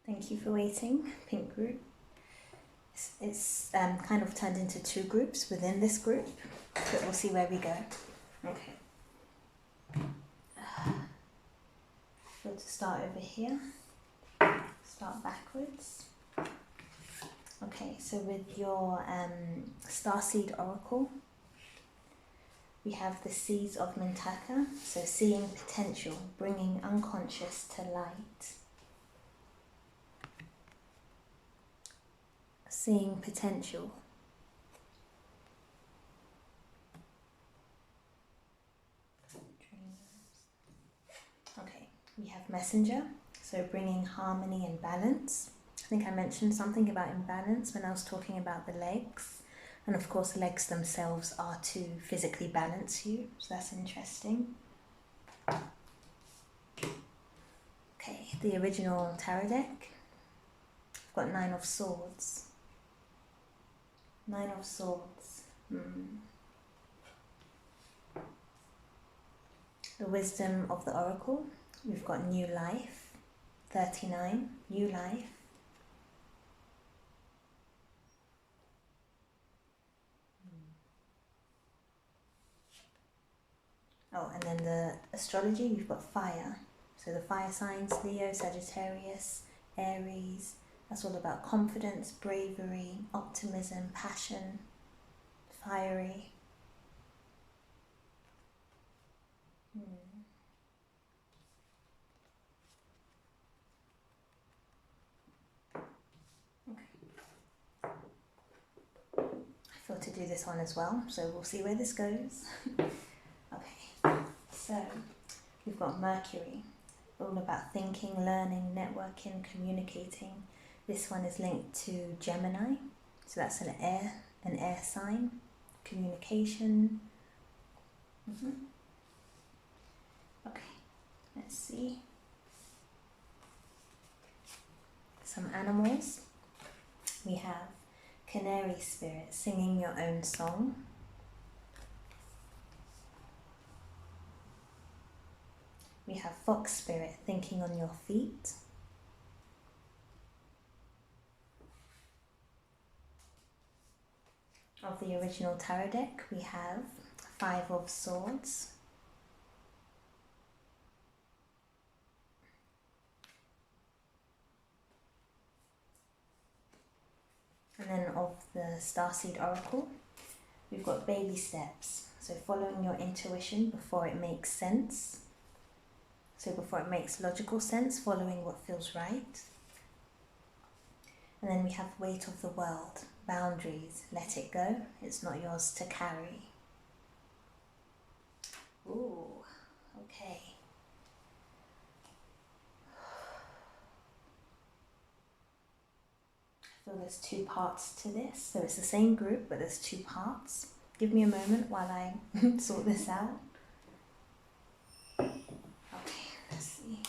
Speaker 1: Thank you for waiting, pink group. It's kind of turned into two groups within this group, but we'll see where we go. Okay. So to start over here, start backwards. Okay, so with your Starseed Oracle, we have the Seeds of Mintaka, so seeing potential, bringing unconscious to light. Seeing potential. Okay, we have Messenger, so bringing harmony and balance. I think I mentioned something about imbalance when I was talking about the legs. And of course, the legs themselves are to physically balance you, so that's interesting. Okay, the original tarot deck. I've got 9 of Swords. 9 of Swords. The wisdom of the Oracle. We've got New Life. 39, New Life. Oh, and then the astrology, we've got fire. So the fire signs, Leo, Sagittarius, Aries. That's all about confidence, bravery, optimism, passion, fiery. Okay. I thought to do this one as well, so we'll see where this goes. Okay, so we've got Mercury, all about thinking, learning, networking, communicating. This one is linked to Gemini, so that's an air sign, communication. Okay, let's see. Some animals. We have Canary Spirit, singing your own song. We have Fox Spirit, thinking on your feet. Of the original tarot deck, we have 5 of Swords. And then of the Starseed Oracle, we've got baby steps. So following your intuition before it makes sense. So before it makes logical sense, following what feels right. And then we have weight of the world, boundaries, let it go, it's not yours to carry. Ooh, okay. I feel there's 2 parts to this, so it's the same group, but there's 2 parts. Give me a moment while I sort this out. Okay, let's see.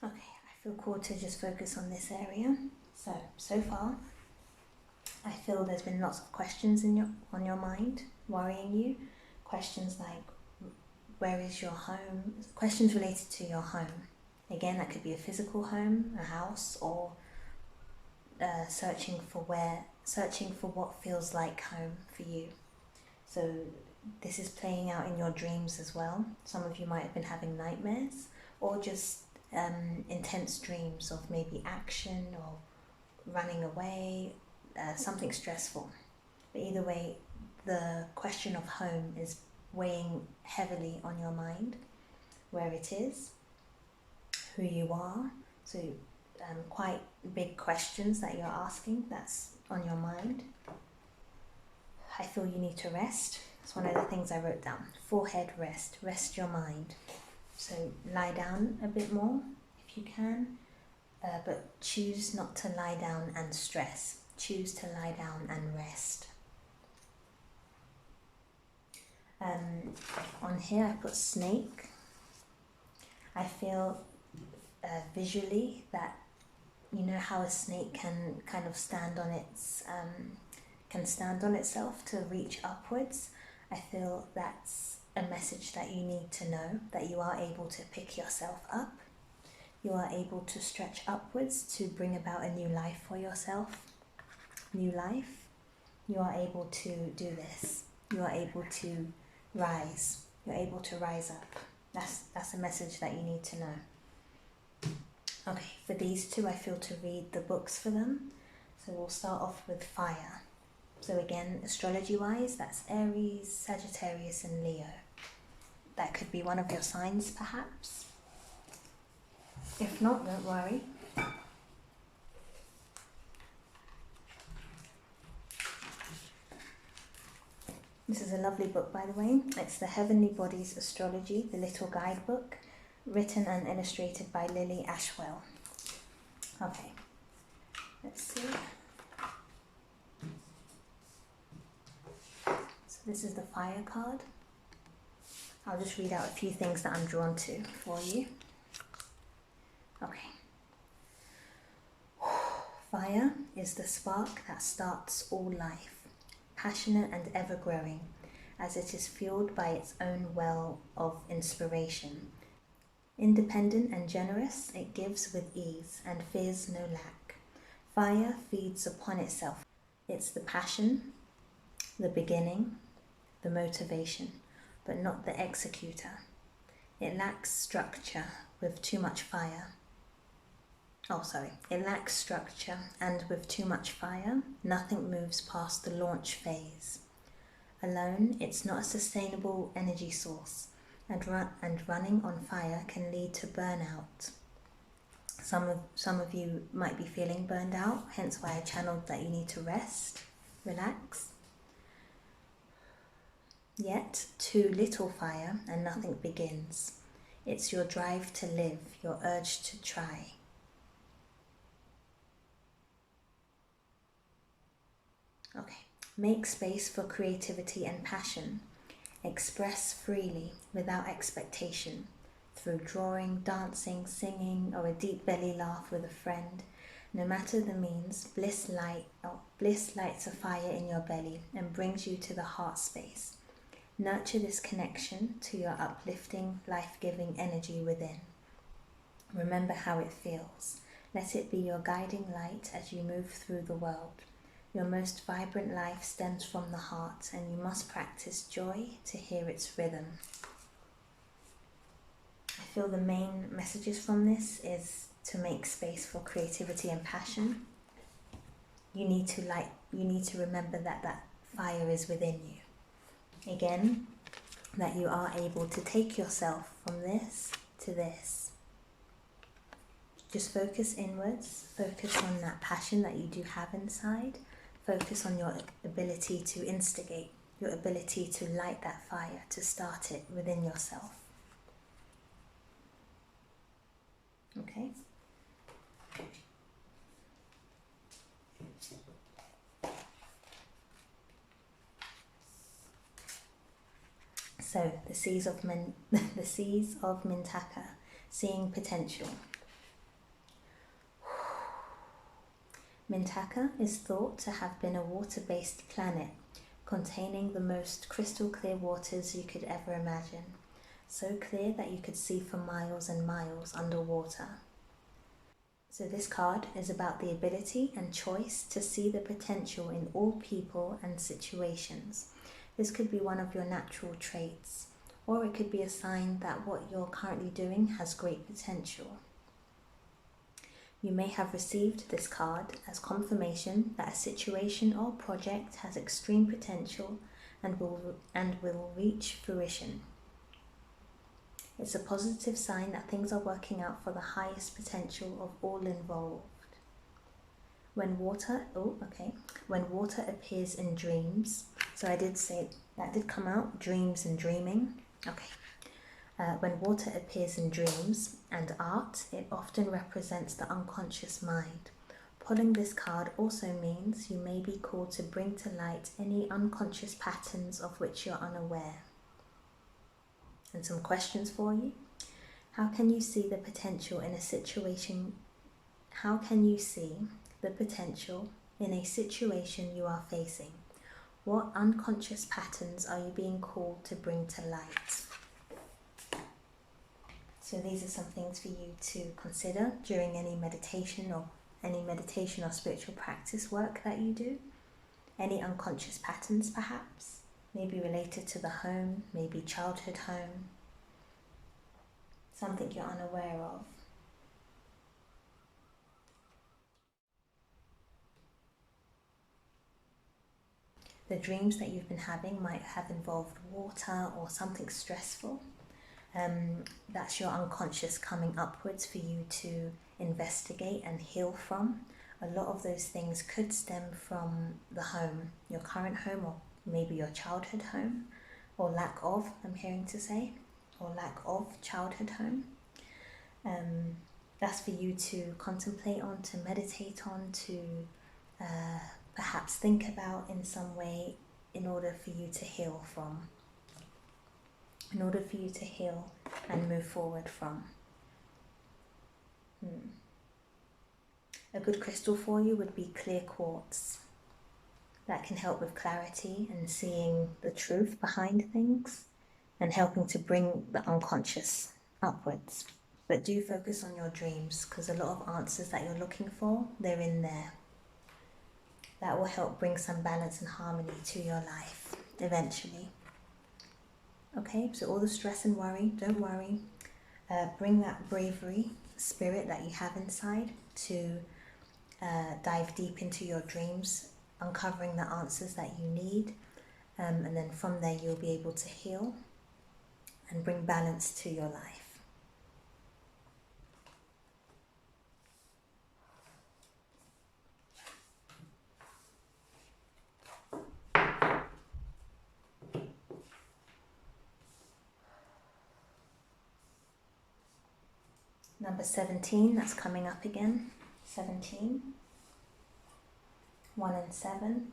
Speaker 1: Okay, I feel called to just focus on this area. So far, I feel there's been lots of questions on your mind, worrying you. Questions like, where is your home? Questions related to your home. Again, that could be a physical home, a house, or searching for what feels like home for you. So this is playing out in your dreams as well. Some of you might have been having nightmares, or just intense dreams of maybe action or running away, something stressful. But either way, the question of home is weighing heavily on your mind, where it is, who you are. So quite big questions that you're asking, that's on your mind. I feel you need to rest. It's one of the things I wrote down. Forehead rest, rest your mind. So lie down a bit more if you can, but choose not to lie down and stress. Choose to lie down and rest. On here I put snake. I feel visually that, you know how a snake can kind of stand on itself to reach upwards. I feel that's a message that you need to know, that you are able to pick yourself up. You are able to stretch upwards to bring about a new life for yourself. New life. You are able to do this. You are able to rise. You're able to rise up. That's a message that you need to know. Okay, for these two I feel to read the books for them. So we'll start off with fire. So again, astrology-wise, that's Aries, Sagittarius and Leo. That could be one of your signs, perhaps. If not, don't worry. This is a lovely book, by the way. It's the Heavenly Bodies Astrology, the Little Guidebook, written and illustrated by Lily Ashwell. Okay, let's see. So this is the fire card. I'll just read out a few things that I'm drawn to for you. Okay. Fire is the spark that starts all life, passionate and ever-growing, as it is fueled by its own well of inspiration. Independent and generous, it gives with ease and fears no lack. Fire feeds upon itself. It's the passion, the beginning, the motivation, but not the executor. It lacks structure with too much fire. It lacks structure, and with too much fire, nothing moves past the launch phase. Alone, it's not a sustainable energy source, and running on fire can lead to burnout. Some of you might be feeling burned out, hence why I channeled that you need to rest, relax. Yet, too little fire and nothing begins. It's your drive to live, your urge to try. Okay, make space for creativity and passion. Express freely, without expectation, through drawing, dancing, singing, or a deep belly laugh with a friend. No matter the means, bliss lights a fire in your belly and brings you to the heart space. Nurture this connection to your uplifting, life-giving energy within. Remember how it feels. Let it be your guiding light as you move through the world. Your most vibrant life stems from the heart, and you must practice joy to hear its rhythm. I feel the main messages from this is to make space for creativity and passion. You need to remember that fire is within you. Again, that you are able to take yourself from this to this. Just focus inwards, focus on that passion that you do have inside. Focus on your ability to instigate, your ability to light that fire, to start it within yourself. Okay? So, the seas of Mintaka, seeing potential. Mintaka is thought to have been a water-based planet containing the most crystal clear waters you could ever imagine, so clear that you could see for miles and miles underwater. So this card is about the ability and choice to see the potential in all people and situations. This could be one of your natural traits, or it could be a sign that what you're currently doing has great potential. You may have received this card as confirmation that a situation or project has extreme potential and will reach fruition. It's a positive sign that things are working out for the highest potential of all involved. When water appears in dreams, so I did say that did come out, dreams and dreaming. Okay. When water appears in dreams and art, it often represents the unconscious mind. Pulling this card also means you may be called to bring to light any unconscious patterns of which you're unaware. And some questions for you. How can you see the potential in a situation? How can you see the potential in a situation you are facing? What unconscious patterns are you being called to bring to light? So these are some things for you to consider during any meditation or spiritual practice work that you do. Any unconscious patterns perhaps, maybe related to the home, maybe childhood home, something you're unaware of. The dreams that you've been having might have involved water or something stressful. That's your unconscious coming upwards for you to investigate and heal from. A lot of those things could stem from the home, your current home, or maybe your childhood home, or lack of, I'm hearing to say, or lack of childhood home. That's for you to contemplate on, to meditate on, to perhaps think about in some way in order for you to heal from. In order for you to heal and move forward from. A good crystal for you would be clear quartz. That can help with clarity and seeing the truth behind things and helping to bring the unconscious upwards. But do focus on your dreams, because a lot of answers that you're looking for, they're in there. That will help bring some balance and harmony to your life eventually. Okay, so all the stress and worry, don't worry. Bring that bravery, spirit that you have inside to dive deep into your dreams, uncovering the answers that you need. And then from there you'll be able to heal and bring balance to your life. Number 17, that's coming up again. 17. 1 and 7.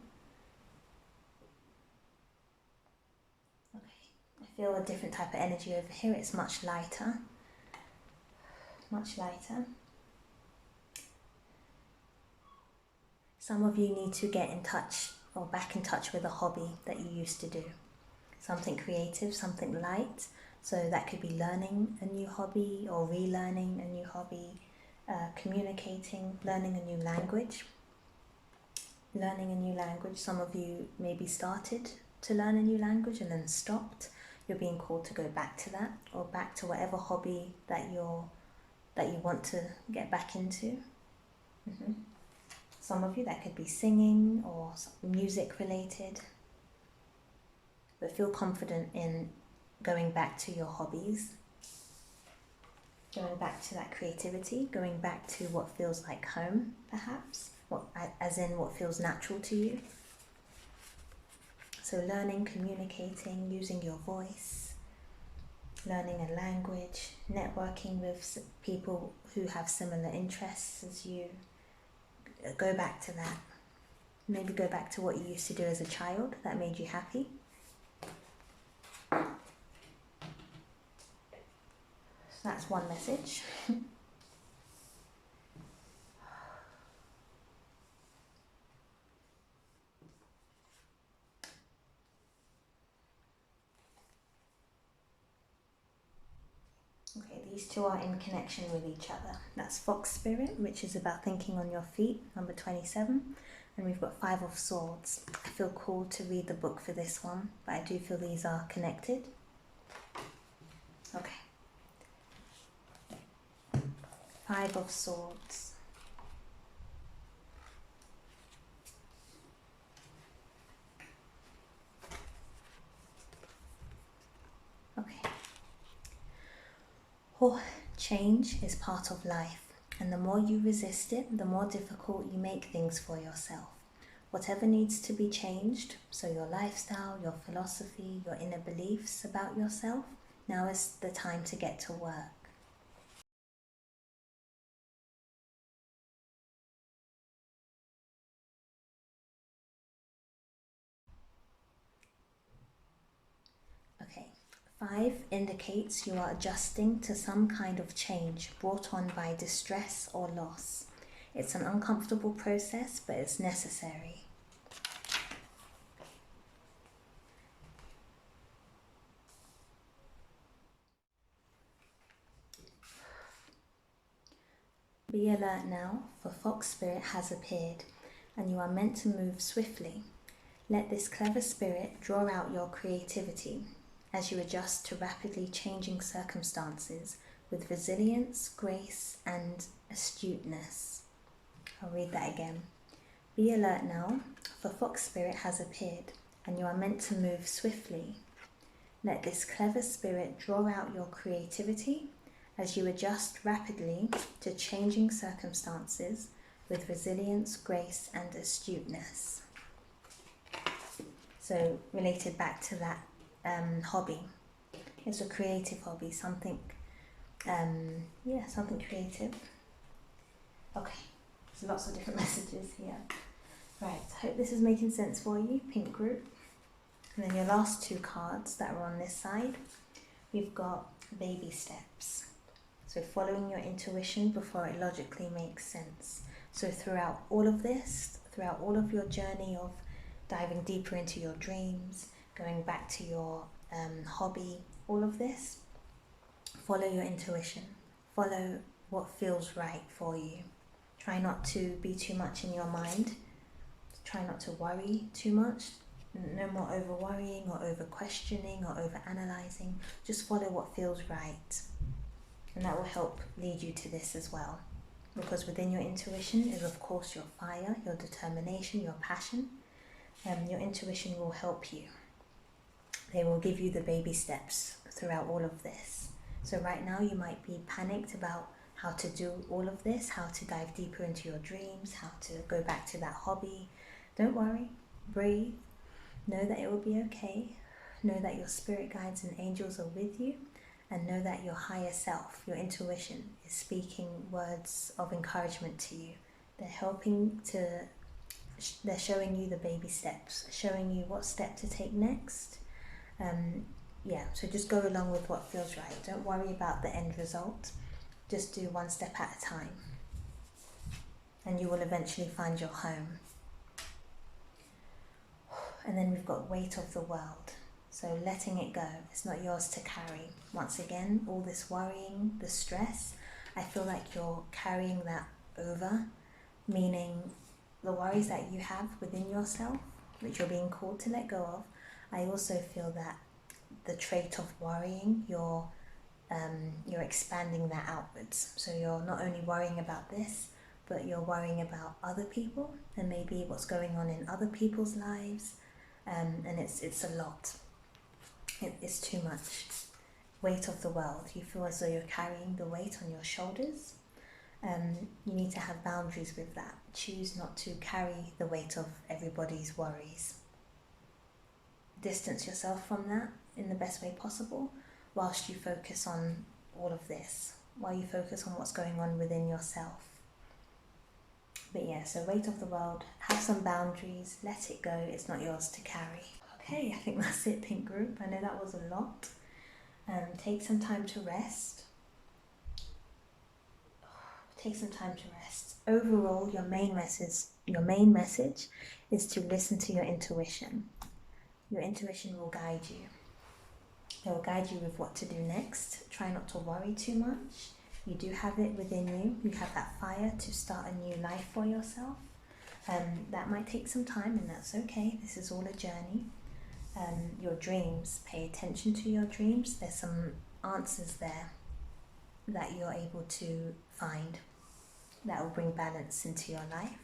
Speaker 1: Okay, I feel a different type of energy over here. It's much lighter. Much lighter. Some of you need to get in touch or back in touch with a hobby that you used to do. Something creative, something light. So that could be learning a new hobby or relearning a new hobby, communicating, learning a new language. Learning a new language. Some of you maybe started to learn a new language and then stopped. You're being called to go back to that, or back to whatever hobby that you want to get back into. Some of you, that could be singing or music related. But feel confident in going back to your hobbies, going back to that creativity, going back to what feels like home, perhaps, as in what feels natural to you. So learning, communicating, using your voice, learning a language, networking with people who have similar interests as you. Go back to that. Maybe go back to what you used to do as a child that made you happy. That's one message. these two are in connection with each other. That's Fox Spirit, which is about thinking on your feet, number 27. And we've got Five of Swords. I feel called to read the book for this one, but I do feel these are connected. Okay. Five of Swords. Okay. Oh, change is part of life, and the more you resist it, the more difficult you make things for yourself. Whatever needs to be changed, so your lifestyle, your philosophy, your inner beliefs about yourself, now is the time to get to work. Okay. 5 indicates you are adjusting to some kind of change brought on by distress or loss. It's an uncomfortable process, but it's necessary. Be alert now, for Fox Spirit has appeared, and you are meant to move swiftly. Let this clever spirit draw out your creativity as you adjust to rapidly changing circumstances with resilience, grace, and astuteness. I'll read that again. Be alert now, for Fox Spirit has appeared, and you are meant to move swiftly. Let this clever spirit draw out your creativity as you adjust rapidly to changing circumstances with resilience, grace, and astuteness. So related back to that hobby. It's a creative hobby, something creative. Okay, there's lots of different messages here. Right, I hope this is making sense for you, pink group. And then your last two cards that are on this side, we've got baby steps. So following your intuition before it logically makes sense. So throughout all of this, throughout all of your journey of diving deeper into your dreams, going back to your hobby, all of this, follow your intuition. Follow what feels right for you. Try not to be too much in your mind. Try not to worry too much. No more over worrying or over questioning or over analysing. Just follow what feels right. And that will help lead you to this as well. Because within your intuition is of course your fire, your determination, your passion. Your intuition will help you. They will give you the baby steps throughout all of this. So right now you might be panicked about how to do all of this, how to dive deeper into your dreams, how to go back to that hobby. Don't worry, breathe, know that it will be okay, know that your spirit guides and angels are with you, and know that your higher self, your intuition, is speaking words of encouragement to you. They're showing you the baby steps, showing you what step to take next. So just go along with what feels right. Don't worry about the end result. Just do one step at a time. And you will eventually find your home. And then we've got weight of the world. So letting it go. It's not yours to carry. Once again, all this worrying, the stress, I feel like you're carrying that over, meaning the worries that you have within yourself, which you're being called to let go of. I also feel that the trait of worrying, you're expanding that outwards. So you're not only worrying about this, but you're worrying about other people and maybe what's going on in other people's lives. And it's a lot. It's too much. Weight of the world. You feel as though you're carrying the weight on your shoulders. You need to have boundaries with that. Choose not to carry the weight of everybody's worries. Distance yourself from that in the best way possible whilst you focus on all of this, while you focus on what's going on within yourself. But yeah, so weight of the world, have some boundaries, let it go, it's not yours to carry. Okay, I think that's it, pink group. I know that was a lot. Take some time to rest. Take some time to rest. Overall, your main message is to listen to your intuition. Your intuition will guide you. He'll guide you with what to do next. Try not to worry too much. You do have it within you. You have that fire to start a new life for yourself. That might take some time, and that's okay. This is all a journey. Your dreams, pay attention to your dreams. There's some answers there that you're able to find that will bring balance into your life.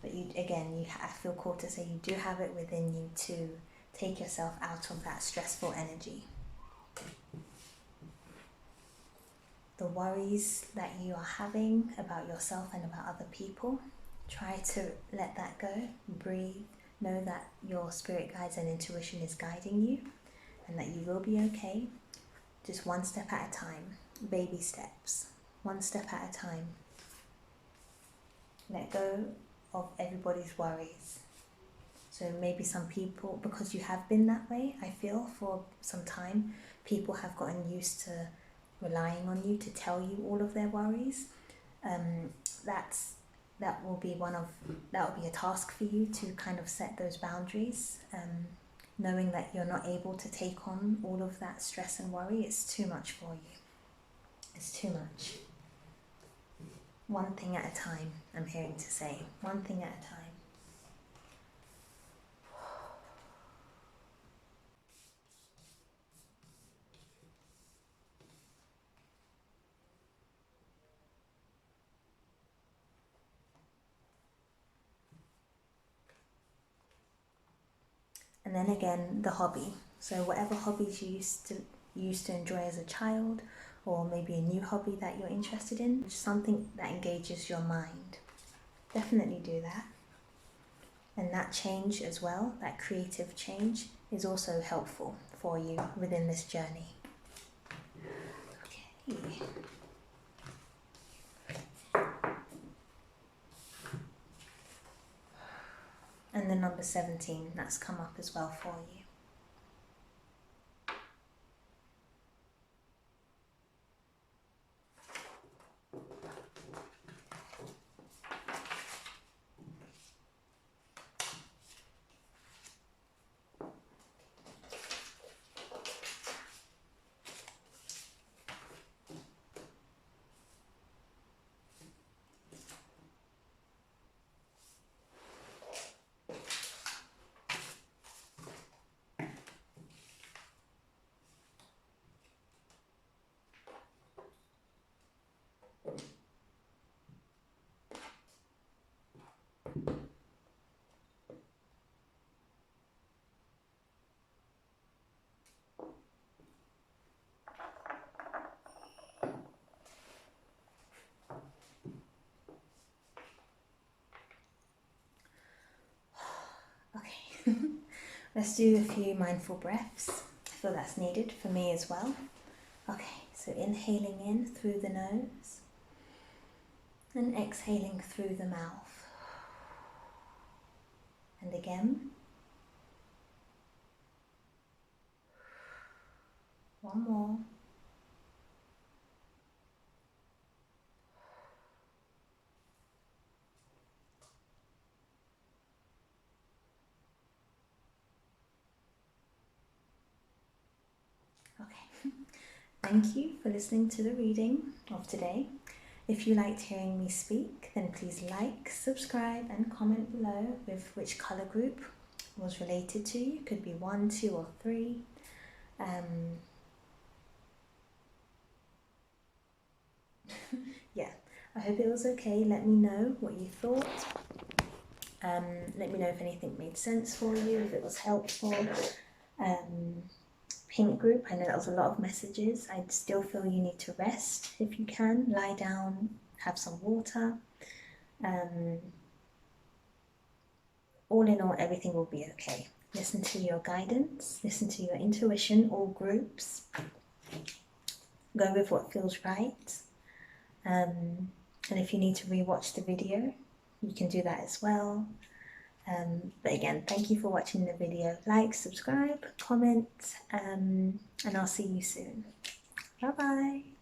Speaker 1: But I feel called to say you do have it within you to take yourself out of that stressful energy. The worries that you are having about yourself and about other people, try to let that go. Breathe. Know that your spirit guides and intuition is guiding you, and that you will be okay. Just one step at a time. Baby steps. One step at a time. Let go of everybody's worries. So maybe some people, because you have been that way, I feel, for some time, people have gotten used to relying on you to tell you all of their worries. That will be a task for you to kind of set those boundaries. Knowing that you're not able to take on all of that stress and worry, it's too much for you. It's too much. One thing at a time, I'm hearing to say. One thing at a time. And then again, the hobby. So whatever hobbies you used to enjoy as a child, or maybe a new hobby that you're interested in, something that engages your mind. Definitely do that. And that change as well, that creative change, is also helpful for you within this journey. Okay. And the number 17, that's come up as well for you. Okay, let's do a few mindful breaths. I feel that's needed for me as well. Okay, so inhaling in through the nose and exhaling through the mouth. And again. One more. Okay. Thank you for listening to the reading of today. If you liked hearing me speak, then please like, subscribe and comment below with which colour group was related to you. Could be 1, 2 or 3. Yeah, I hope it was okay. Let me know what you thought. Let me know if anything made sense for you, if it was helpful. Pink group, I know that was a lot of messages. I still feel you need to rest if you can. Lie down, have some water. All in all, everything will be okay. Listen to your guidance, listen to your intuition, all groups. Go with what feels right. And if you need to rewatch the video, you can do that as well. But again, thank you for watching the video. Like, subscribe, comment, and I'll see you soon. Bye bye.